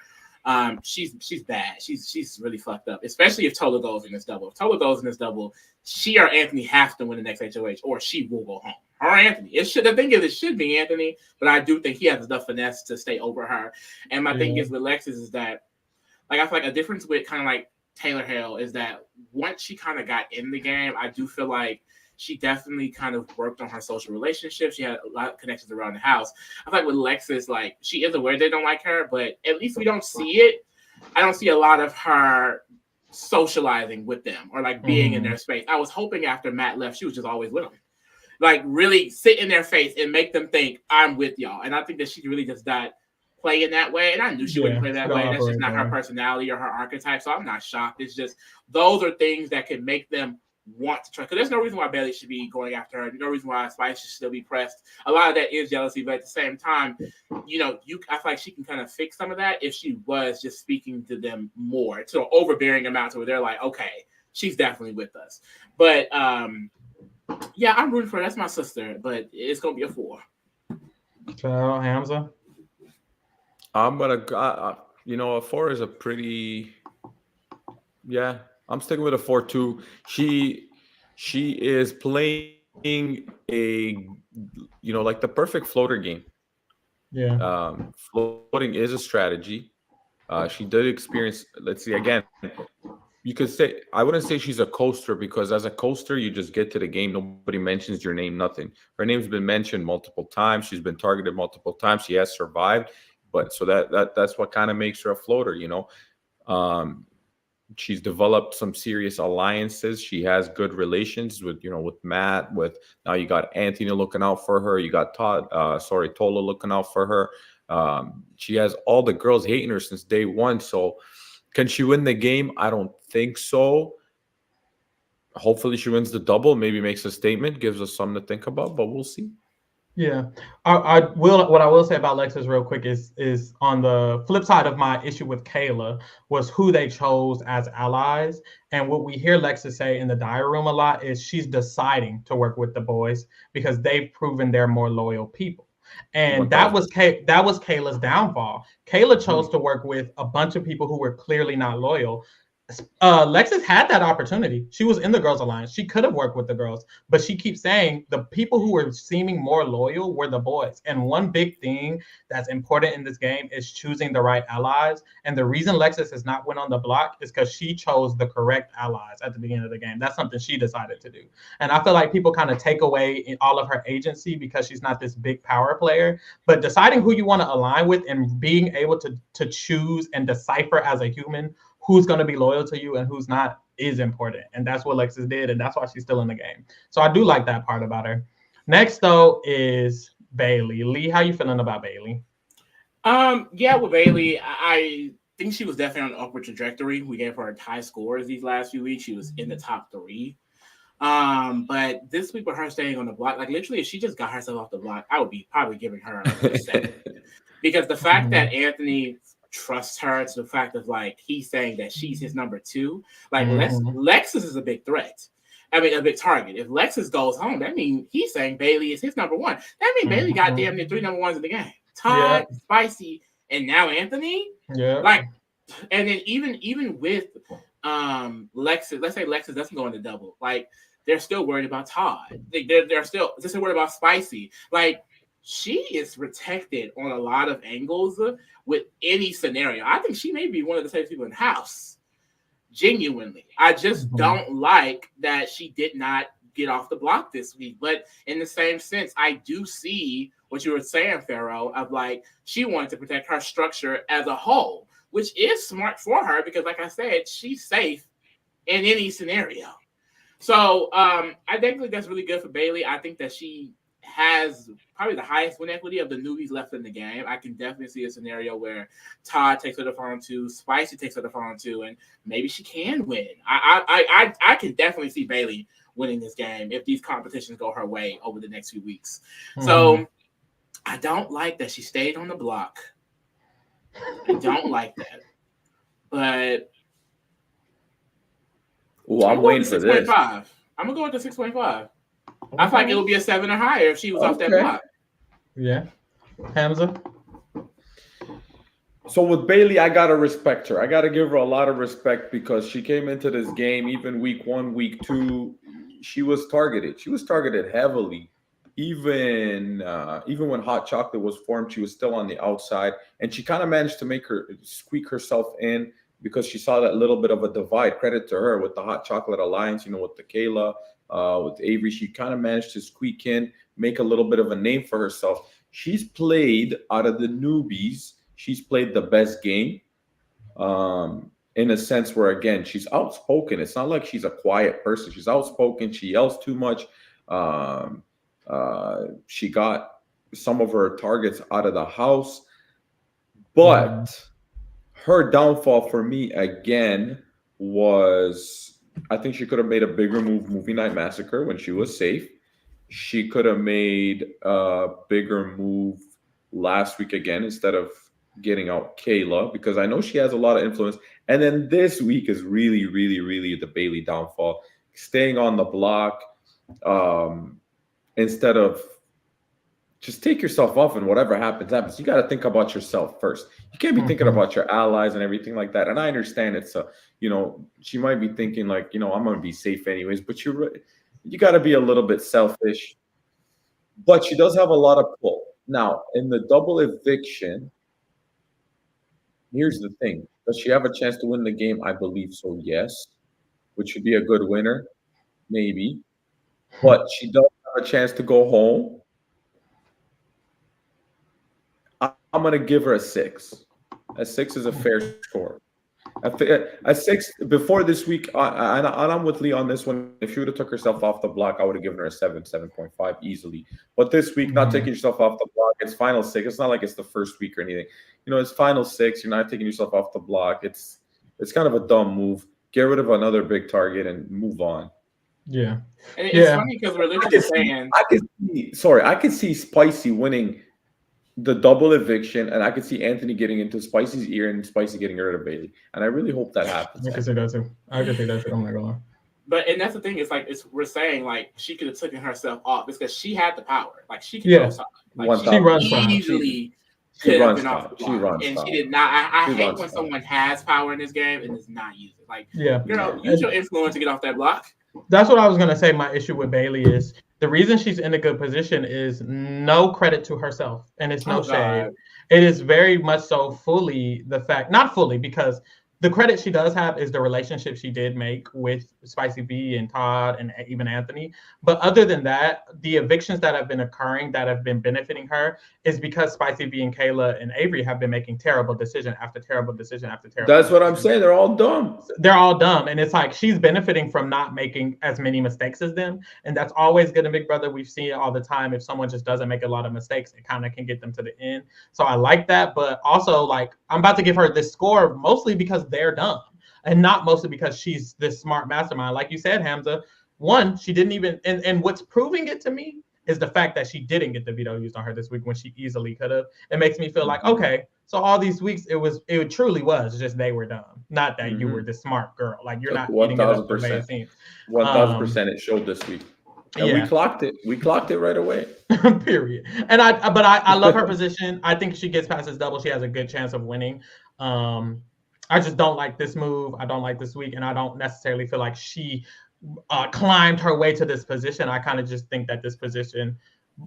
she's bad. She's really fucked up, especially if Tola goes in this double. If Tola goes in this double, she or Anthony have to win the next HOH, or she will go home. Her or Anthony. The thing is, it should be Anthony, but I do think he has enough finesse to stay over her. And my thing is with Lexus is that, like, I feel like a difference with kind of like Taylor Hale is that once she kind of got in the game, I do feel like she definitely kind of worked on her social relationships. She had a lot of connections around the house. I feel like with Lexus, like she is aware they don't like her, but at least we don't see it. I don't see a lot of her socializing with them or like being in their space. I was hoping after Matt left, she was just always with them. Like really sit in their face and make them think I'm with y'all. And I think that she really just not play in that way. And I knew she wouldn't play that way. That's just not her personality or her archetype. So I'm not shocked. It's just those are things that can make them want to try. Because there's no reason why Bayleigh should be going after her. No reason why Spice should still be pressed. A lot of that is jealousy, but at the same time, I feel like she can kind of fix some of that if she was just speaking to them more to an overbearing amount where they're like, okay, she's definitely with us. But yeah, I'm rooting for her. That's my sister, but it's gonna be a 4. So Hamza, I'm gonna, a 4 is a pretty. Yeah, I'm sticking with a 4 too. She is playing like the perfect floater game. Yeah. Floating is a strategy. She did experience. Let's see again. You could say I wouldn't say she's a coaster because as a coaster, you just get to the game. Nobody mentions your name. Nothing. Her name's been mentioned multiple times. She's been targeted multiple times. She has survived, but so that's what kind of makes her a floater. She's developed some serious alliances. She has good relations with Matt. With now you got Anthony looking out for her. You got Tola looking out for her. She has all the girls hating her since day one. So can she win the game? I don't think so. Hopefully she wins the double. Maybe makes a statement, gives us something to think about. But we'll see. Yeah, I will. What I will say about Lexus real quick is on the flip side of my issue with Kayla was who they chose as allies, and what we hear Lexus say in the diary room a lot is she's deciding to work with the boys because they've proven they're more loyal people, and that was Kayla's downfall. Kayla chose to work with a bunch of people who were clearly not loyal. Lexus had that opportunity. She was in the Girls Alliance. She could have worked with the girls, but she keeps saying the people who were seeming more loyal were the boys. And one big thing that's important in this game is choosing the right allies. And the reason Lexus has not went on the block is because she chose the correct allies at the beginning of the game. That's something she decided to do. And I feel like people kind of take away all of her agency because she's not this big power player. But deciding who you want to align with and being able to choose and decipher as a human who's going to be loyal to you and who's not is important. And that's what Lexus did. And that's why she's still in the game. So I do like that part about her. Next, though, is Bayleigh. Lee, how you feeling about Bayleigh? Yeah, with Bayleigh, I think she was definitely on an upward trajectory. We gave her high scores these last few weeks. She was in the top 3. But this week with her staying on the block, like literally if she just got herself off the block, I would be probably giving her a 7. Because the fact that Anthony trusts her to the fact of like he's saying that she's his number 2. Like Lexus is a big threat. I mean, a big target. If Lexus goes home, that means he's saying Bayleigh is his number 1. That means Bayleigh got damn near 3 number 1s in the game. Todd, Spicy, and now Anthony. Yeah. Like, and then even with Lexus, let's say Lexus doesn't go into double. Like, they're still worried about Todd. They're still worried about Spicy. Like, she is protected on a lot of angles with any scenario. I think she may be one of the safest people in the house. Genuinely. I just don't like that she did not get off the block this week. But in the same sense, I do see what you were saying, Pharaoh, of like she wanted to protect her structure as a whole, which is smart for her because, like I said, she's safe in any scenario. So I think that's really good for Bayleigh. I think that she has probably the highest win equity of the newbies left in the game. I can definitely see a scenario where Todd takes her to farm 2, Spicy takes her to farm 2, and maybe she can win. I can definitely see Bayleigh winning this game if these competitions go her way over the next few weeks. So I don't like that she stayed on the block. I don't like that. But I'm waiting for this. I'm gonna go with the 6.5. I feel like it would be a 7 or higher if she was off that block. Yeah. Hamza? So with Bayleigh, I got to respect her. I got to give her a lot of respect because she came into this game, even week 1, week 2, she was targeted. She was targeted heavily. Even when Hot Chocolate was formed, she was still on the outside. And she kind of managed to squeak herself in. because she saw that little bit of a divide. Credit to her with the Hot Chocolate Alliance, with the Kayla, with Avery. She kind of managed to squeak in, make a little bit of a name for herself. She's played out of the newbies. She's played the best game, in a sense where, again, she's outspoken. It's not like she's a quiet person. She's outspoken. She yells too much. She got some of her targets out of the house. But her downfall for me, again, was I think she could have made a bigger move movie night massacre when she was safe. She could have made a bigger move last week again instead of getting out Kayla, because I know she has a lot of influence. And then this week is really, really, really the Bayleigh downfall. Staying on the block instead of just take yourself off and whatever happens. You got to think about yourself first. You can't be thinking about your allies and everything like that. And I understand it's she might be thinking like, I'm going to be safe anyways, but you got to be a little bit selfish. But she does have a lot of pull. Now, in the double eviction, here's the thing. Does she have a chance to win the game? I believe so, yes. Which would be a good winner, maybe. But she does have a chance to go home. I'm going to give her a 6. A 6 is a fair score. A 6 before this week, and I'm with Lee on this one. If she would have took herself off the block, I would have given her a 7, 7.5 easily. But this week, not taking yourself off the block, it's final 6. It's not like it's the first week or anything. It's final 6. You're not taking yourself off the block. It's kind of a dumb move. Get rid of another big target and move on. Yeah. And it's funny because we're literally saying I could see Spicy winning the double eviction, and I could see Anthony getting into Spicy's ear and Spicy getting rid of Bayleigh. And I really hope that happens. I can see that too. Oh my God. And that's the thing. It's like we're saying like she could have taken herself off because she had the power. Like she could go something. Like she runs easily. She runs off. She runs. And she did not. I hate when someone has power in this game and does not use it. Like, girl, use your influence to get off that block. That's what I was gonna say. My issue with Bayleigh is the reason she's in a good position is no credit to herself, and it's no shade. It is very much so fully the fact, not fully, because the credit she does have is the relationship she did make with Spicy B and Todd and even Anthony. But other than that, the evictions that have been occurring that have been benefiting her is because Spicy B and Kayla and Avery have been making terrible decision after terrible decision after terrible. That's what I'm saying. They're all dumb. They're all dumb. And it's like she's benefiting from not making as many mistakes as them. And that's always good in Big Brother. We've seen it all the time. If someone just doesn't make a lot of mistakes, it kind of can get them to the end. So I like that. But also, like, I'm about to give her this score mostly because they're dumb and not mostly because she's this smart mastermind. Like you said, Hamza, one, she didn't even, and what's proving it to me is the fact that she didn't get the veto used on her this week when she easily could have. It makes me feel like, okay, so all these weeks it truly was just they were dumb, not that you were this smart girl. Like you're not 1,000%. 1,000% it showed this week. And we clocked it. We clocked it right away. Period. And I love her position. I think if she gets past this double, she has a good chance of winning. I just don't like this move. I don't like this week, and I don't necessarily feel like she climbed her way to this position. I kind of just think that this position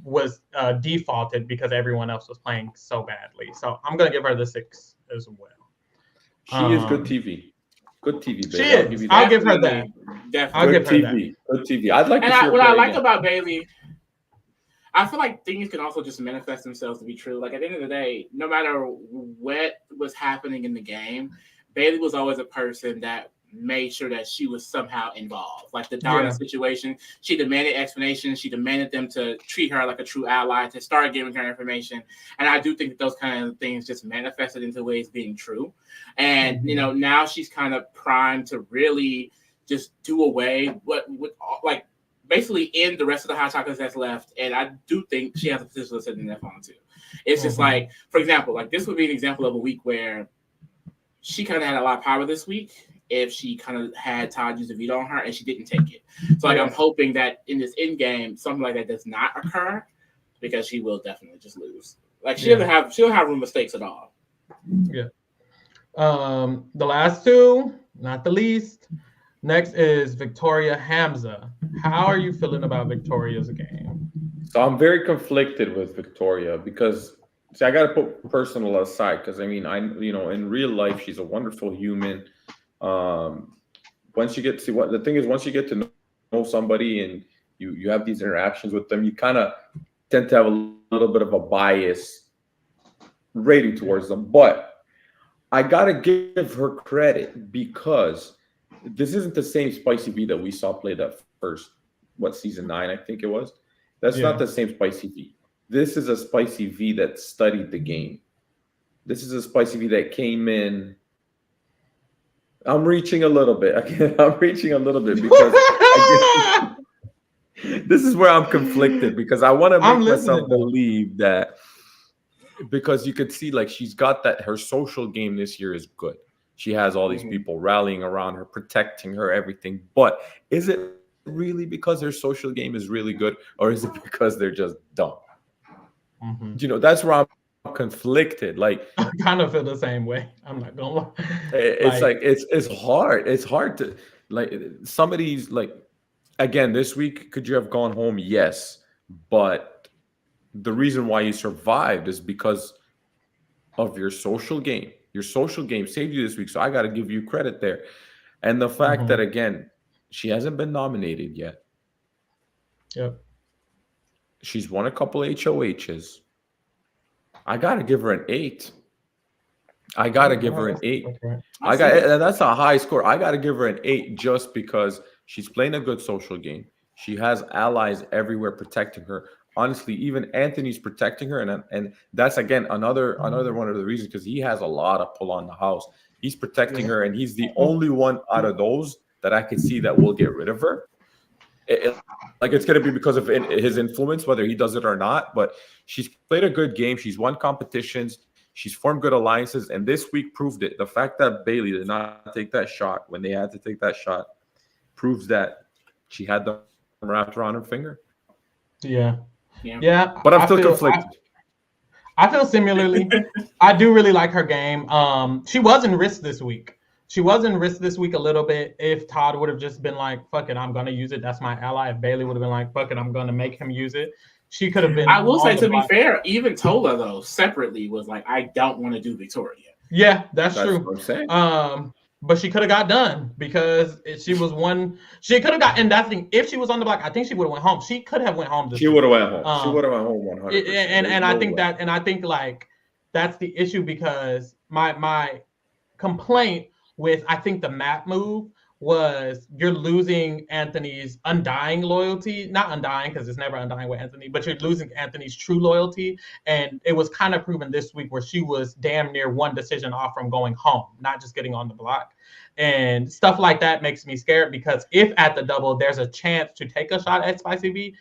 was defaulted because everyone else was playing so badly. So I'm gonna give her the 6 as well. She is good TV. Good TV, baby. She is. I'll give her that. Definitely. I'll give her TV. That. Good TV. I'd like to see her what I like again. about Bayleigh, I feel like things can also just manifest themselves to be true. Like at the end of the day, no matter what was happening in the game, Bayleigh was always a person that made sure that she was somehow involved. Like the Donna situation, she demanded explanations. She demanded them to treat her like a true ally, to start giving her information. And I do think that those kind of things just manifested into ways being true. And, now she's kind of primed to really just do away with like basically end the rest of the hot chocolates that's left. And I do think she has a potential to sit in that phone too. It's just like, for example, like this would be an example of a week where she kind of had a lot of power this week if she kind of had Todd use a veto on her and she didn't take it. So like I'm hoping that in this end game, something like that does not occur because she will definitely just lose. Like she doesn't have room mistakes at all. Yeah. The last two, not the least. Next is Victoria Hamza. How are you feeling about Victoria's game? So I'm very conflicted with Victoria because See, I got to put personal aside because I mean, in real life, she's a wonderful human. Once you get to what the thing is, once you get to know somebody and you have these interactions with them, you kind of tend to have a little bit of a bias rating towards them. But I gotta give her credit because this isn't the same Spicy V that we saw play that first, season 9, I think it was. That's not the same Spicy V. This is a Spicy V that studied the game. This is a Spicy V that came in. I'm reaching a little bit. I'm reaching a little bit because this is where I'm conflicted because I want to make myself believe that because you could see like she's got that her social game this year is good. She has all these people rallying around her, protecting her, everything. But is it really because their social game is really good or is it because they're just dumb? That's where I'm conflicted. Like I kind of feel the same way. I'm not gonna lie. It's hard. It's hard to like some of these like again this week. Could you have gone home? Yes, but the reason why you survived is because of your social game. Your social game saved you this week, so I got to give you credit there. And the fact that again, she hasn't been nominated yet. Yep. She's won a couple HOHs. I gotta give her an 8. I gotta give her an 8. And that's a high score. I gotta give her an 8 just because she's playing a good social game. She has allies everywhere protecting her. Honestly, even Anthony's protecting her, and that's again another one of the reasons because he has a lot of pull on the house. He's protecting her, and he's the only one out of those that I could see that will get rid of her. It's going to be because of his influence, whether he does it or not. But she's played a good game. She's won competitions. She's formed good alliances. And this week proved it. The fact that Bayleigh did not take that shot when they had to take that shot proves that she had them wrapped around her finger. Yeah. But I'm still conflicted. I feel similarly. I do really like her game. She was in risk this week. She was in risk this week a little bit. If Todd would have just been like, fuck it, I'm going to use it. That's my ally. If Bayleigh would have been like, fuck it, I'm going to make him use it. She could have been. I will say, to be fair, even Tola, though, separately was like, I don't want to do Victoria. Yeah, that's true. What I'm saying. But she could have got done because she was one. She could have got, and that's the thing. If she was on the block, I think she would have went home. She could have went home. She would have went home. She would have went home 100%. And I think that, and I think like that's the issue because my complaint with I think the map move was you're losing Anthony's undying loyalty, not undying because it's never undying with Anthony, but you're losing Anthony's true loyalty. And it was kind of proven this week where she was damn near one decision off from going home, not just getting on the block. And stuff like that makes me scared because if at the double there's a chance to take a shot at Spicy V,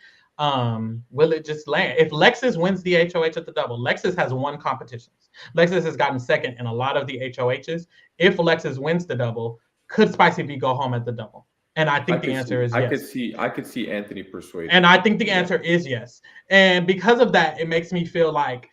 will it just land? If Lexus wins the HOH at the double, Lexus has won competitions. Lexus has gotten second in a lot of the HOHs. If Lexus wins the double, could Spicy V go home at the double? And I think the answer is yes. I could see Anthony persuade. And I think the answer is yes. And because of that, it makes me feel like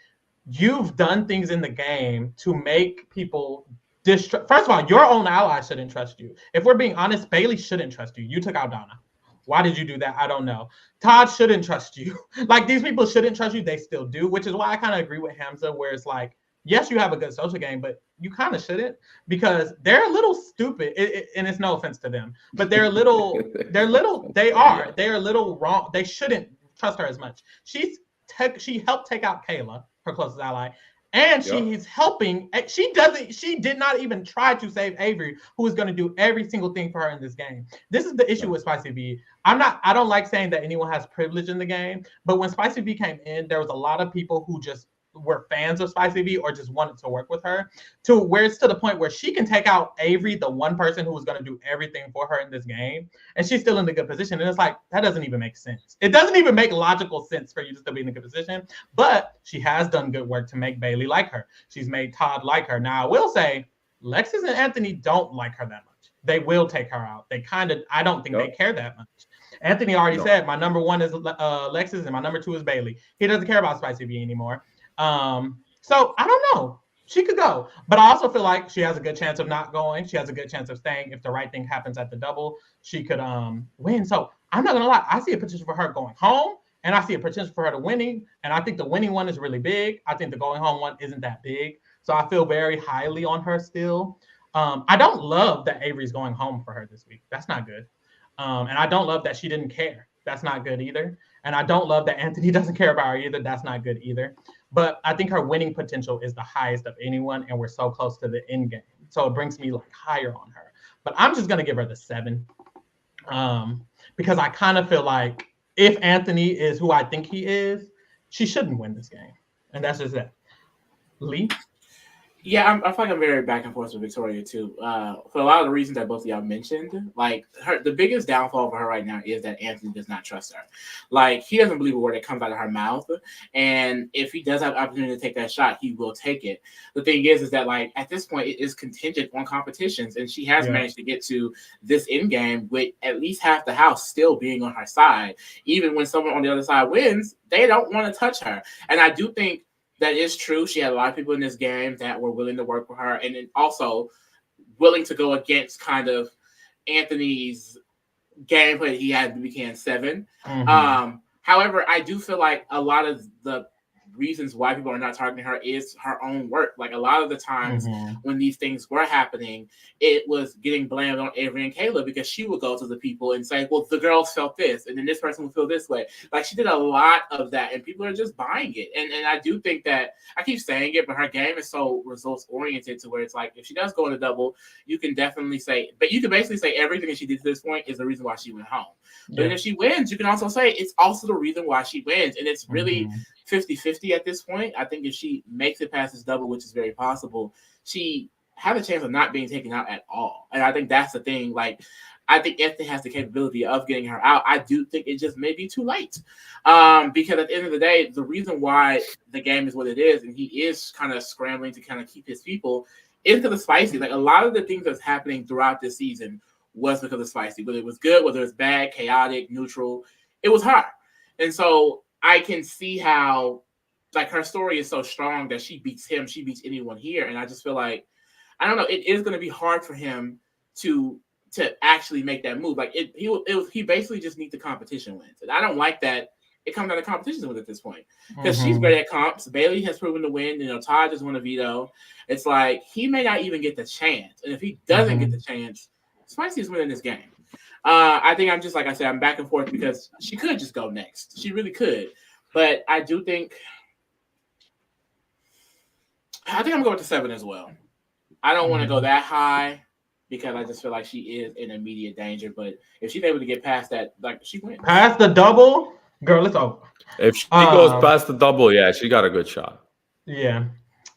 you've done things in the game to make people First of all, your own ally shouldn't trust you. If we're being honest, Bayleigh shouldn't trust you. You took out Donna. Why did you do that? I don't know. Todd shouldn't trust you. Like, these people shouldn't trust you. They still do, which is why I kind of agree with Hamza, where it's like, yes, you have a good social game, but you kind of shouldn't because they're a little stupid. And it's no offense to them, but they're a little wrong. They shouldn't trust her as much. She helped take out Kayla, her closest ally. And she's helping. She did not even try to save Avery, who is going to do every single thing for her in this game. This is the issue with Spicy V. I don't like saying that anyone has privilege in the game, but when Spicy V came in, there was a lot of people who just were fans of Spicy V or just wanted to work with her to where it's to the point where she can take out Avery, the one person who was going to do everything for her in this game, and she's still in a good position. And it's like, that doesn't even make sense. It doesn't even make logical sense for you to still be in a good position, but she has done good work to make Bayleigh like her. She's made Todd like her. Now, I will say, Lexus and Anthony don't like her that much. They will take her out. I don't think they care that much. Anthony already said, my number one is Lexus and my number two is Bayleigh. He doesn't care about Spicy V anymore. So I don't know. She could go, but I also feel like she has a good chance of not going. She has a good chance of staying. If the right thing happens at the double, she could win. So I'm not gonna lie. I see a potential for her going home and I see a potential for her to winning. And I think the winning one is really big. I think the going home one isn't that big. So I feel very highly on her still. I don't love that Avery's going home for her this week. That's not good. And I don't love that she didn't care. That's not good either. And I don't love that Anthony doesn't care about her either. That's not good either. But I think her winning potential is the highest of anyone, and we're so close to the end game. So it brings me like higher on her. But I'm just gonna give her the 7. Because I kind of feel like if Anthony is who I think he is, she shouldn't win this game. And that's just it. Lee? Yeah, I feel like I'm very back and forth with Victoria too. For a lot of the reasons that both of y'all mentioned, like the biggest downfall for her right now is that Anthony does not trust her. Like he doesn't believe a word that comes out of her mouth, and if he does have the opportunity to take that shot, he will take it. The thing is that like at this point, it is contingent on competitions, and she has managed to get to this end game with at least half the house still being on her side. Even when someone on the other side wins, they don't want to touch her, and I do think that is true. She had a lot of people in this game that were willing to work with her and then also willing to go against kind of Anthony's gameplay that he had in Weekend 7. Mm-hmm. However, I do feel like a lot of the reasons why people are not targeting her is her own work. Like a lot of the times when these things were happening, it was getting blamed on Avery and Kayla because she would go to the people and say, well, the girls felt this, and then this person would feel this way. Like she did a lot of that, and people are just buying it. And I do think that, I keep saying it, but her game is so results oriented to where it's like, if she does go in a double, you can definitely say, but you can basically say everything that she did to this point is the reason why she went home. Yeah. But if she wins, you can also say it's also the reason why she wins. And it's really 50-50 at this point. I think if she makes it past this double, which is very possible, she has a chance of not being taken out at all. And I think that's the thing. Like, I think Anthony has the capability of getting her out. I do think it just may be too late. Because at the end of the day, the reason why the game is what it is, and he is kind of scrambling to kind of keep his people, is because of Spicy. Like, a lot of the things that's happening throughout this season was because of Spicy. Whether it was good, whether it's bad, chaotic, neutral, it was her. And so I can see how, like, her story is so strong that she beats him, she beats anyone here. And I just feel like, I don't know, it is going to be hard for him to actually make that move. Like, he basically just needs the competition wins. And I don't like that it comes out of competitions with at this point. Because she's great at comps. Bayleigh has proven to win. You know, Todd just won a veto. It's like, he may not even get the chance. And if he doesn't get the chance, Spicy is winning this game. I think I'm just, like I said, I'm back and forth because she could just go next. She really could. But I do think I'm going to 7 as well. I don't want to go that high because I just feel like she is in immediate danger. But if she's able to get past that, like, she wins. Past the double? Girl, it's over. If she goes past the double, yeah, she got a good shot. Yeah.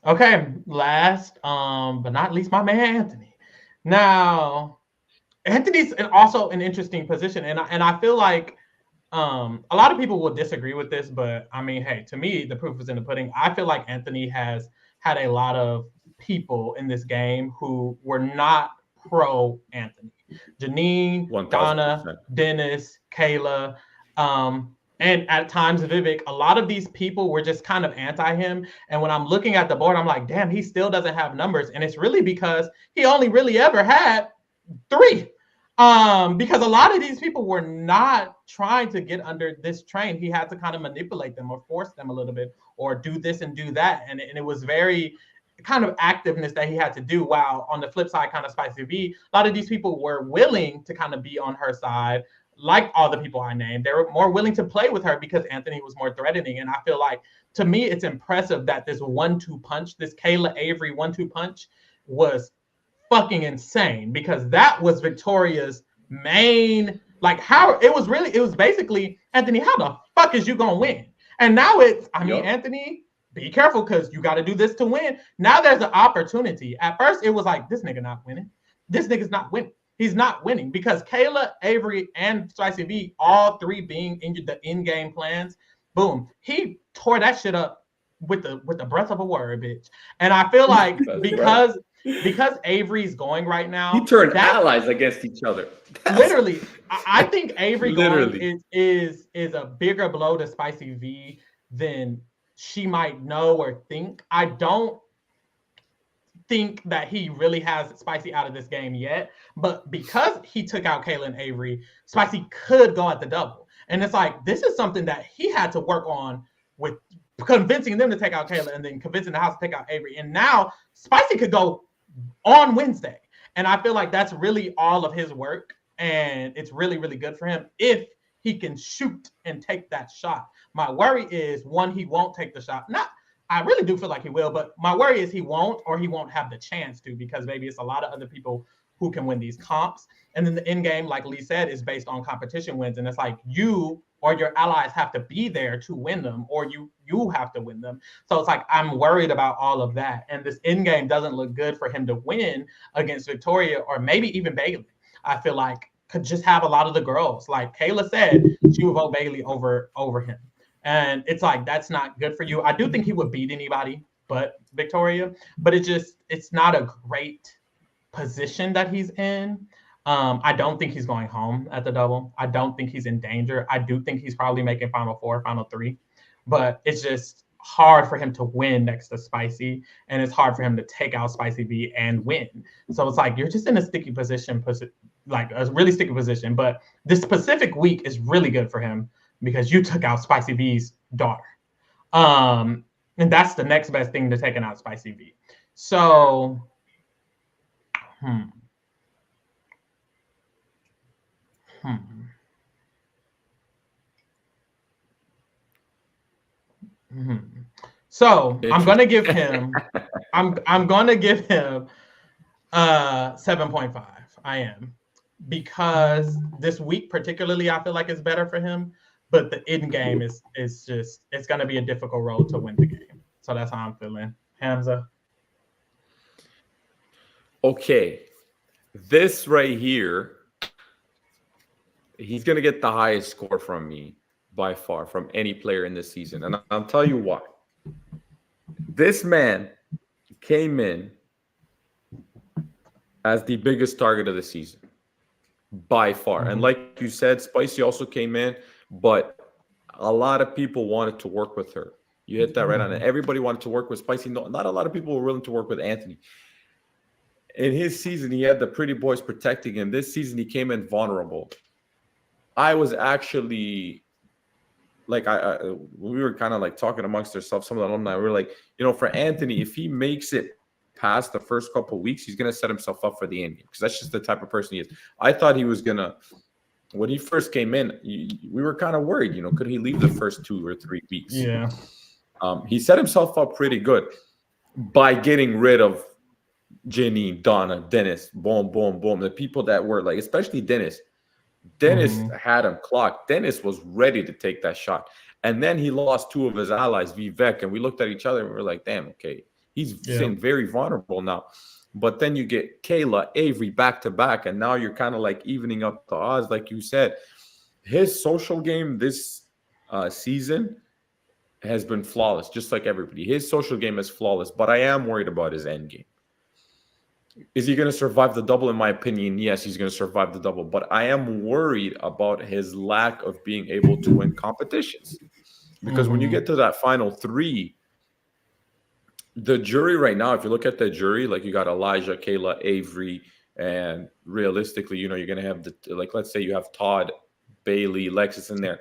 Okay. Last, but not least, my man Anthony. Now, Anthony's also an interesting position, and I feel like a lot of people will disagree with this, but I mean, hey, to me, the proof is in the pudding. I feel like Anthony has had a lot of people in this game who were not pro Anthony. Janine, 1000%. Donna, Dennis, Kayla, and at times Vivek, a lot of these people were just kind of anti him. And when I'm looking at the board, I'm like, damn, he still doesn't have numbers. And it's really because he only really ever had 3. Because a lot of these people were not trying to get under this train. He had to kind of manipulate them or force them a little bit or do this and do that. And it was very kind of activeness that he had to do. While on the flip side, kind of Spicy V, a lot of these people were willing to kind of be on her side. Like all the people I named, they were more willing to play with her because Anthony was more threatening. And I feel like, to me, it's impressive that this 1-2 punch, this Kayla Avery 1-2 punch was fucking insane, because that was Victoria's main, like, how it was basically, Anthony, how the fuck is you gonna win? And now it's, I mean, Anthony, be careful because you got to do this to win. Now there's an opportunity. At first, it was like, this nigga not winning. This nigga's not winning. He's not winning because Kayla, Avery, and Spicy V, all 3 being in the in-game plans, boom, he tore that shit up with the breath of a word, bitch. And I feel like because Avery's going right now, he turned allies against each other. Literally, I think Avery going is a bigger blow to Spicy V than she might know or think. I don't think that he really has Spicy out of this game yet, but because he took out Kayla and Avery, Spicy could go at the double. And it's like, this is something that he had to work on with convincing them to take out Kayla and then convincing the house to take out Avery. And now Spicy could go on Wednesday. And I feel like that's really all of his work. And it's really, really good for him if he can shoot and take that shot. My worry is, one, he won't take the shot. I really do feel like he will, but my worry is he won't, or he won't have the chance to, because maybe it's a lot of other people who can win these comps. And then the end game, like Lee said, is based on competition wins. And it's like you or your allies have to be there to win them, or you have to win them. So it's like, I'm worried about all of that. And this end game doesn't look good for him to win against Victoria or maybe even Bayleigh. I feel like could just have a lot of the girls. Like Kayla said, she would vote Bayleigh over him. And it's like, that's not good for you. I do think he would beat anybody but Victoria, but it's not a great position that he's in. I don't think he's going home at the double. I don't think he's in danger. I do think he's probably making Final 4, Final 3, but it's just hard for him to win next to Spicy, and it's hard for him to take out Spicy V and win. So it's like, you're just in a sticky position, like a really sticky position. But this specific week is really good for him because you took out Spicy V's daughter. And that's the next best thing to taking out Spicy V. So, So I'm gonna give him I'm gonna give him 7.5. I am, because this week particularly I feel like it's better for him, but the end game is just, it's gonna be a difficult road to win the game. So that's how I'm feeling. Hamza. Okay, this right here, he's gonna get the highest score from me by far from any player in this season, and I'll tell you why. This man came in as the biggest target of the season by far. And like you said, Spicy also came in, but a lot of people wanted to work with her. You hit that right on it. Everybody wanted to work with Spicy. No, not a lot of people were willing to work with Anthony. In his season, he had the pretty boys protecting him. This season, he came in vulnerable. I was actually... like we were kind of like talking amongst ourselves, some of the alumni, we were like, for Anthony, if he makes it past the first couple of weeks, he's going to set himself up for the end game, because that's just the type of person he is. I thought he was going to, when he first came in, we were kind of worried, could he leave the first 2 or 3 weeks? Yeah. He set himself up pretty good by getting rid of Jenny, Donna, Dennis, boom, boom, boom. The people that were like, especially Dennis had him clocked. Dennis was ready to take that shot. And then he lost 2 of his allies, Vivek, and we looked at each other and we were like, damn, okay, he's sitting very vulnerable now. But then you get Kayla, Avery back to back, and now you're kind of like evening up the odds, like you said. His social game this season has been flawless, just like everybody. His social game is flawless, but I am worried about his end game. Is he going to survive the double? In my opinion, yes, he's going to survive the double. But I am worried about his lack of being able to win competitions. Because when you get to that final 3, the jury right now, if you look at the jury, like you got Elijah, Kayla, Avery, and realistically, you're going to have let's say you have Todd, Bayleigh, Lexus in there.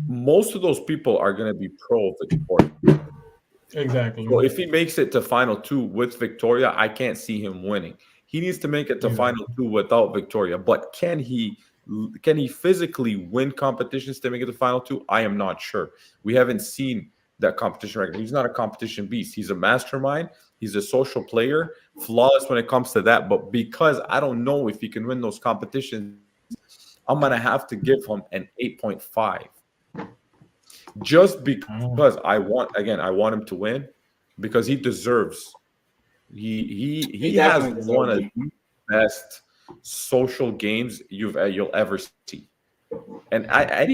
Most of those people are going to be pro Victoria. Exactly. So if he makes it to final 2 with Victoria, I can't see him winning. He needs to make it to final 2 without Victoria. But can he physically win competitions to make it to final 2? I am not sure. We haven't seen that competition record. He's not a competition beast. He's a mastermind. He's a social player, flawless when it comes to that. But because I don't know if he can win those competitions, I'm going to have to give him an 8.5. Just because I want him to win, because he deserves. He has one of the best social games you'll ever see. And I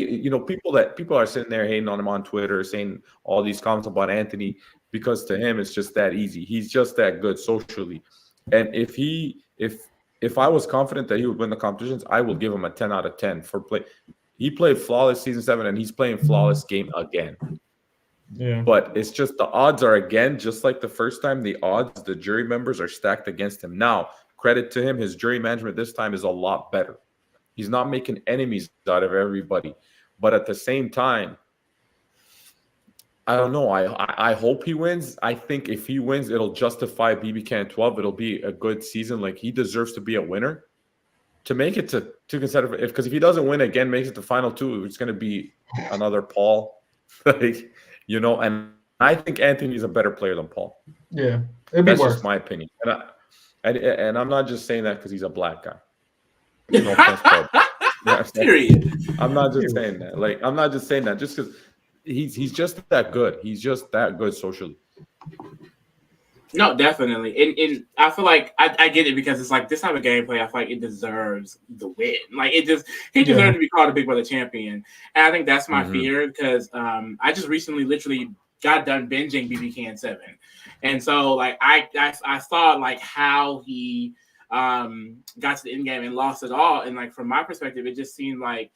people are sitting there hating on him on Twitter, saying all these comments about Anthony, because to him it's just that easy. He's just that good socially. And if I was confident that he would win the competitions, I will give him a 10 out of 10 for play. He played flawless season 7, and he's playing flawless game again. Yeah. But it's just the odds are, again, just like the first time, the jury members are stacked against him. Now, credit to him, his jury management this time is a lot better. He's not making enemies out of everybody. But at the same time, I don't know. I hope he wins. I think if he wins, it'll justify BBK 12. It'll be a good season. Like, he deserves to be a winner to make it to consecutive. Because if he doesn't win again, makes it to final two, it's going to be another Paul. Like, and I think Anthony's a better player than Paul. Yeah, it'd be That's worse. just my opinion. And I'm not just saying that because he's a black guy. No offense, Paul. Period. I'm not just saying that. Like, I'm not just saying that just because he's just that good. He's just that good socially. No, definitely. And I feel like I get it because it's like this type of gameplay, I feel like it deserves the win. Like, he deserves to be called a Big Brother champion. And I think that's my fear because I just recently literally got done binging BBK 7. And so, like, I saw, like, how he got to the end game and lost it all. And, like, from my perspective, it just seemed like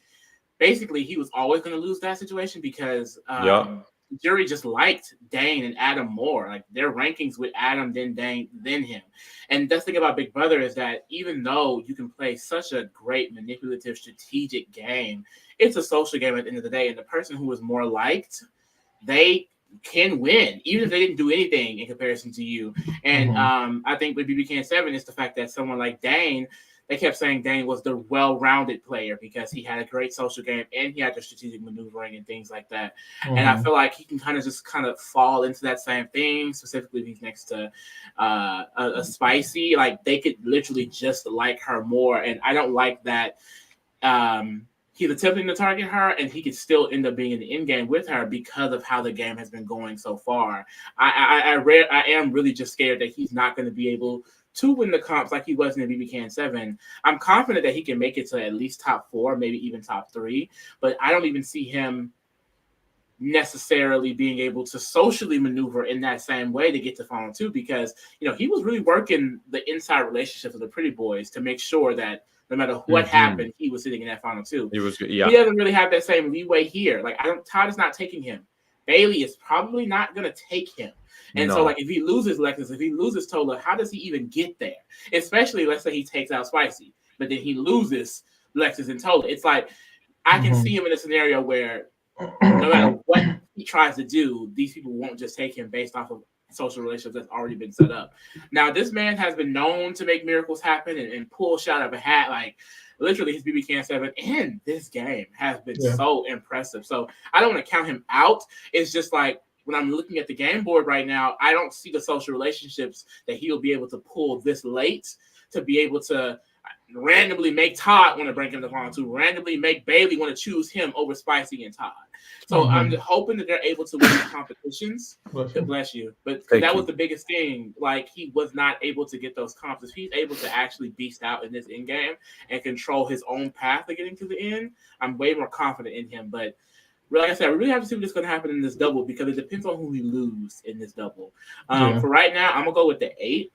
basically he was always going to lose that situation because jury just liked Dane and Adam more. Like, their rankings with Adam than Dane than him. And that's the thing about Big Brother is that even though you can play such a great manipulative strategic game, it's a social game at the end of the day. And the person who is more liked, they can win, even if they didn't do anything in comparison to you. And I think with BBK 7 is the fact that someone like Dane, they kept saying Dane was the well-rounded player because he had a great social game and he had the strategic maneuvering and things like that. And I feel like he can kind of fall into that same thing, specifically if he's next to a Spicy. Like, they could literally just like her more. And I don't like that he's attempting to target her and he could still end up being in the end game with her because of how the game has been going so far. I am really just scared that he's not going to be able to win the comps like he was in the BBK 7. I'm confident that he can make it to at least top 4, maybe even top 3, but I don't even see him necessarily being able to socially maneuver in that same way to get to final 2 because, he was really working the inside relationships of the pretty boys to make sure that no matter what happened, he was sitting in that final 2. He was good. Yeah. He doesn't really have that same leeway here. Like, Todd is not taking him. Bayleigh is probably not going to take him. And so, like, if he loses Lexus, if he loses Tola, how does he even get there? Especially, let's say he takes out Spicy, but then he loses Lexus and Tola. It's like, I can see him in a scenario where no matter what he tries to do, these people won't just take him based off of social relationships that's already been set up. Now, this man has been known to make miracles happen and pull shit out of a hat. Like, literally, his BBK 7 in this game has been so impressive. So I don't want to count him out. It's just like, when I'm looking at the game board right now, I don't see the social relationships that he'll be able to pull this late to be able to randomly make Todd want to bring him to final 2, randomly make Bayleigh want to choose him over Spicy and Todd. So I'm just hoping that they're able to win these competitions. Bless you. But that was the biggest thing. Like, he was not able to get those comps. If he's able to actually beast out in this end game and control his own path of getting to the end, I'm way more confident in him. But like I said, we really have to see what's going to happen in this double because it depends on who we lose in this double. For right now, I'm going to go with the 8.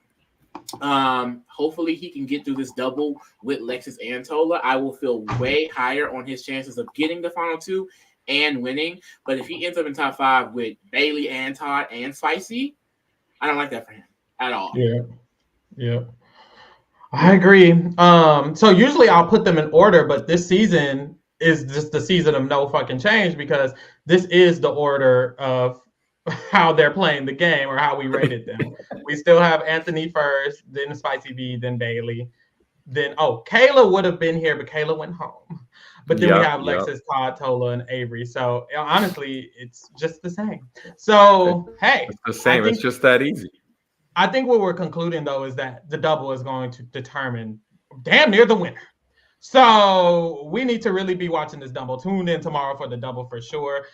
Hopefully he can get through this double with Lexus and Tola. I will feel way higher on his chances of getting the final 2 and winning. But if he ends up in top 5 with Bayleigh and Todd and Spicy, I don't like that for him at all. Yeah. I agree. So usually I'll put them in order, but this season is just the season of no fucking change because this is the order of how they're playing the game or how we rated them. We still have Anthony first, then Spicy B, then Bayleigh. Then, Kayla would have been here, but Kayla went home. But then we have Lexus, Todd, Tola, and Avery. So honestly, it's just the same. So, it's the same. It's just that easy. I think what we're concluding, though, is that the double is going to determine damn near the winner. So we need to really be watching this double. Tune in tomorrow for the double for sure.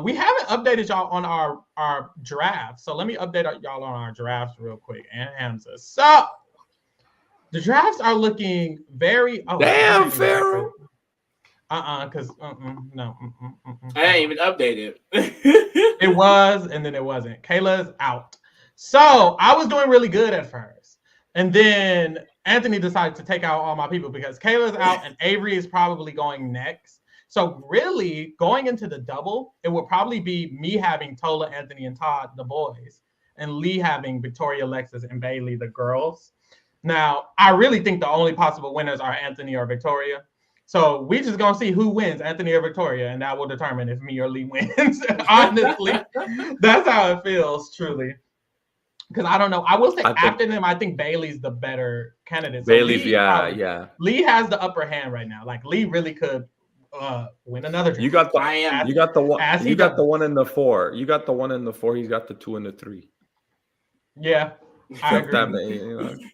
We haven't updated y'all on our draft. So let me update y'all on our drafts real quick. And Hamza. So the drafts are looking very... damn, Pharaoh. Because no. I ain't even updated. It was, and then it wasn't. Kayla's out. So I was doing really good at first. And then Anthony decided to take out all my people because Kayla's out and Avery is probably going next. So really, going into the double, it would probably be me having Tola, Anthony, and Todd, the boys, and Lee having Victoria, Lexus, and Bayleigh, the girls. Now, I really think the only possible winners are Anthony or Victoria. So we just gonna see who wins, Anthony or Victoria, and that will determine if me or Lee wins. Honestly, that's how it feels, truly. Because I don't know. I will say after them, I think Bayleigh's the better candidate. So Bayleigh's, yeah. Lee has the upper hand right now. Like Lee really could win another draft. You got the one. You got the one in the 4. You got the one in the 4. He's got the 2 and the 3. Yeah, I agree.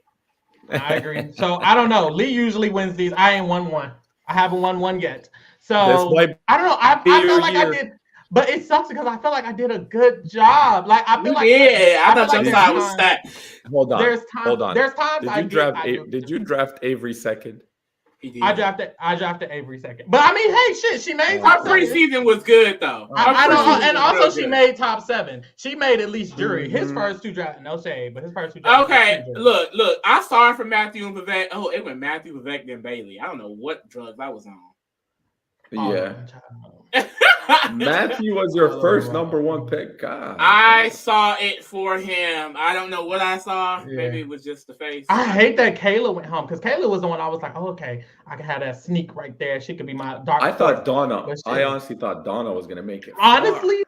I agree. So I don't know. Lee usually wins these. I ain't won one. I haven't won one yet. So I don't know. I feel like I did. But it sucks because I feel like I did a good job. Like I feel like I thought your side was stacked. Hold on. Hold on. There's times did you draft Avery second? I drafted Avery second. But I mean, hey, shit, she made top 7. Preseason was good though. I know, and also she made top 7. She made at least jury. His first 2 drafts, no shade, but his first 2 drafts. Okay, look. I saw it from Matthew and Vivek. Oh, it went Matthew, Vivek, then Bayleigh. I don't know what drugs I was on. Yeah. Matthew was your first number 1 pick. God. I saw it for him. I don't know what I saw. Yeah. Maybe it was just the face. I hate that Kayla went home because Kayla was the one I was like, oh, okay, I can have that sneak right there. She could be my dark. I honestly thought Donna was gonna make it. Honestly,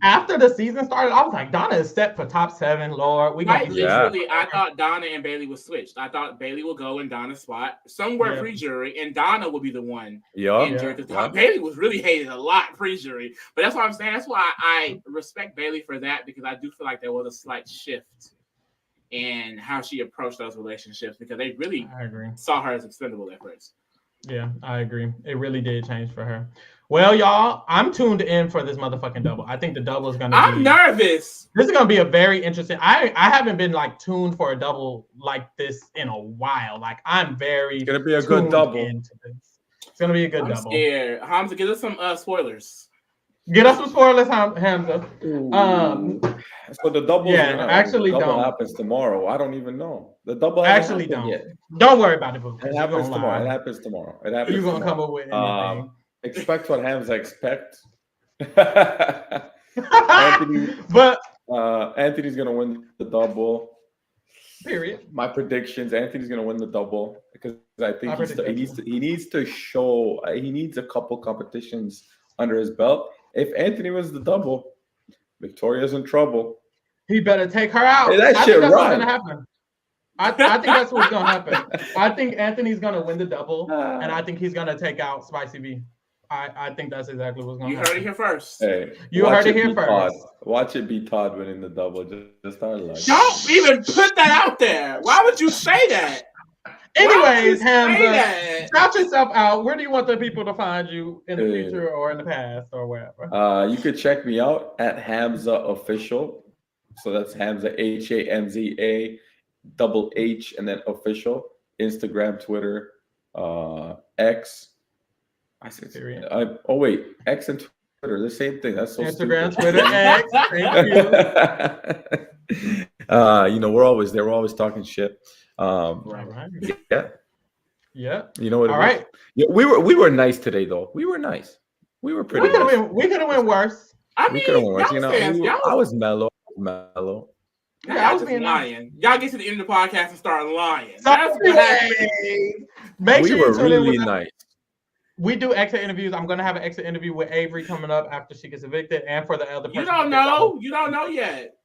after the season started, I was like, Donna is set for top 7. Lord, I thought Donna and Bayleigh was switched. I thought Bayleigh will go in Donna's spot somewhere pre-jury, and Donna will be the one in jury. Because Bayleigh was really hated a lot pre-jury, but that's what I'm saying. That's why I respect Bayleigh for that, because I do feel like there was a slight shift in how she approached those relationships, because they really saw her as expendable at first. Yeah, I agree. It really did change for her. Well, y'all, I'm tuned in for this motherfucking double. I think the double is going to be... I'm nervous. This is going to be a very interesting... I haven't been, like, tuned for a double like this in a while. Like, I'm very... It's going to be a good double. It's going to be a good double. I'm scared. Hamza, give us some spoilers. Get us some spoilers, Hamza. So the double happens tomorrow. I don't even know. The double actually don't. Yet. Don't worry about it, boo. It happens tomorrow. It happens tomorrow. You're going to come up with anything. Expect what Hamza expect. Anthony's gonna win the double. Period. My predictions: Anthony's gonna win the double because I think he needs to show. He needs a couple competitions under his belt. If Anthony wins the double, Victoria's in trouble. He better take her out. Hey, that's what's gonna happen. I think that's what's gonna happen. I think Anthony's gonna win the double, and I think he's gonna take out Spicy V. I think that's exactly what's going to happen. You heard it here first. Hey, you heard it here first. Todd. Watch it be Todd winning the double. Just start like. Don't even put that out there. Why would you say that? Anyways, Hamza, shout yourself out. Where do you want the people to find you in the future or in the past or wherever? You could check me out at Hamza Official. So that's Hamza HAMZA HH and then official. Instagram, Twitter, X. X and Twitter, the same thing. That's so Instagram, stupid. Twitter, X. Thank you. We're always there. We're always talking shit. Right. Yeah. You know what? All right. Yeah, we were nice today, though. We were nice. We were pretty. We could have went worse. We could have went worse. I was mellow. Yeah, I was being lying. Y'all get to the end of the podcast and start lying. That's what happened. Make sure we were really nice. We do exit interviews. I'm going to have an exit interview with Avery coming up after she gets evicted, and for the other person. You don't know. You don't know yet.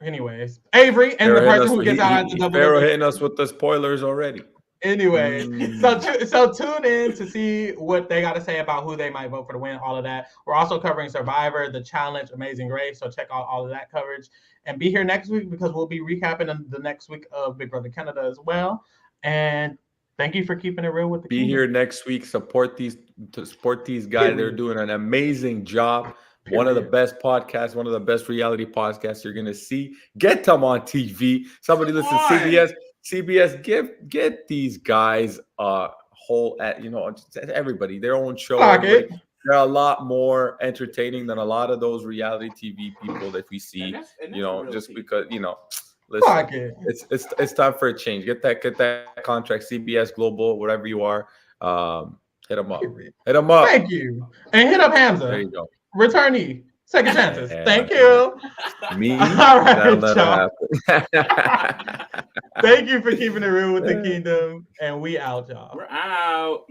Anyways, Avery and the person who gets out at the double. Pharaoh hitting us with the spoilers already. Anyways, so tune in to see what they got to say about who they might vote for to win, all of that. We're also covering Survivor, The Challenge, Amazing Race, so check out all of that coverage. And be here next week because we'll be recapping the next week of Big Brother Canada as well. And thank you for keeping it real with the Be here next week. Support these guys. They're doing an amazing job. One of the best podcasts, one of the best reality podcasts you're gonna see. Get them on TV. Somebody listen to CBS. CBS, get these guys everybody their own show. They're a lot more entertaining than a lot of those reality TV people that we see. And just because listen, it's time for a change. Get that contract, CBS Global, wherever you are. Hit them up. Hit them up. Thank you. And hit up Hamza. There you go. Returnee. Second chances. Thank you. Me. All right, y'all. Thank you for keeping it real with the kingdom. And we out, y'all. We're out.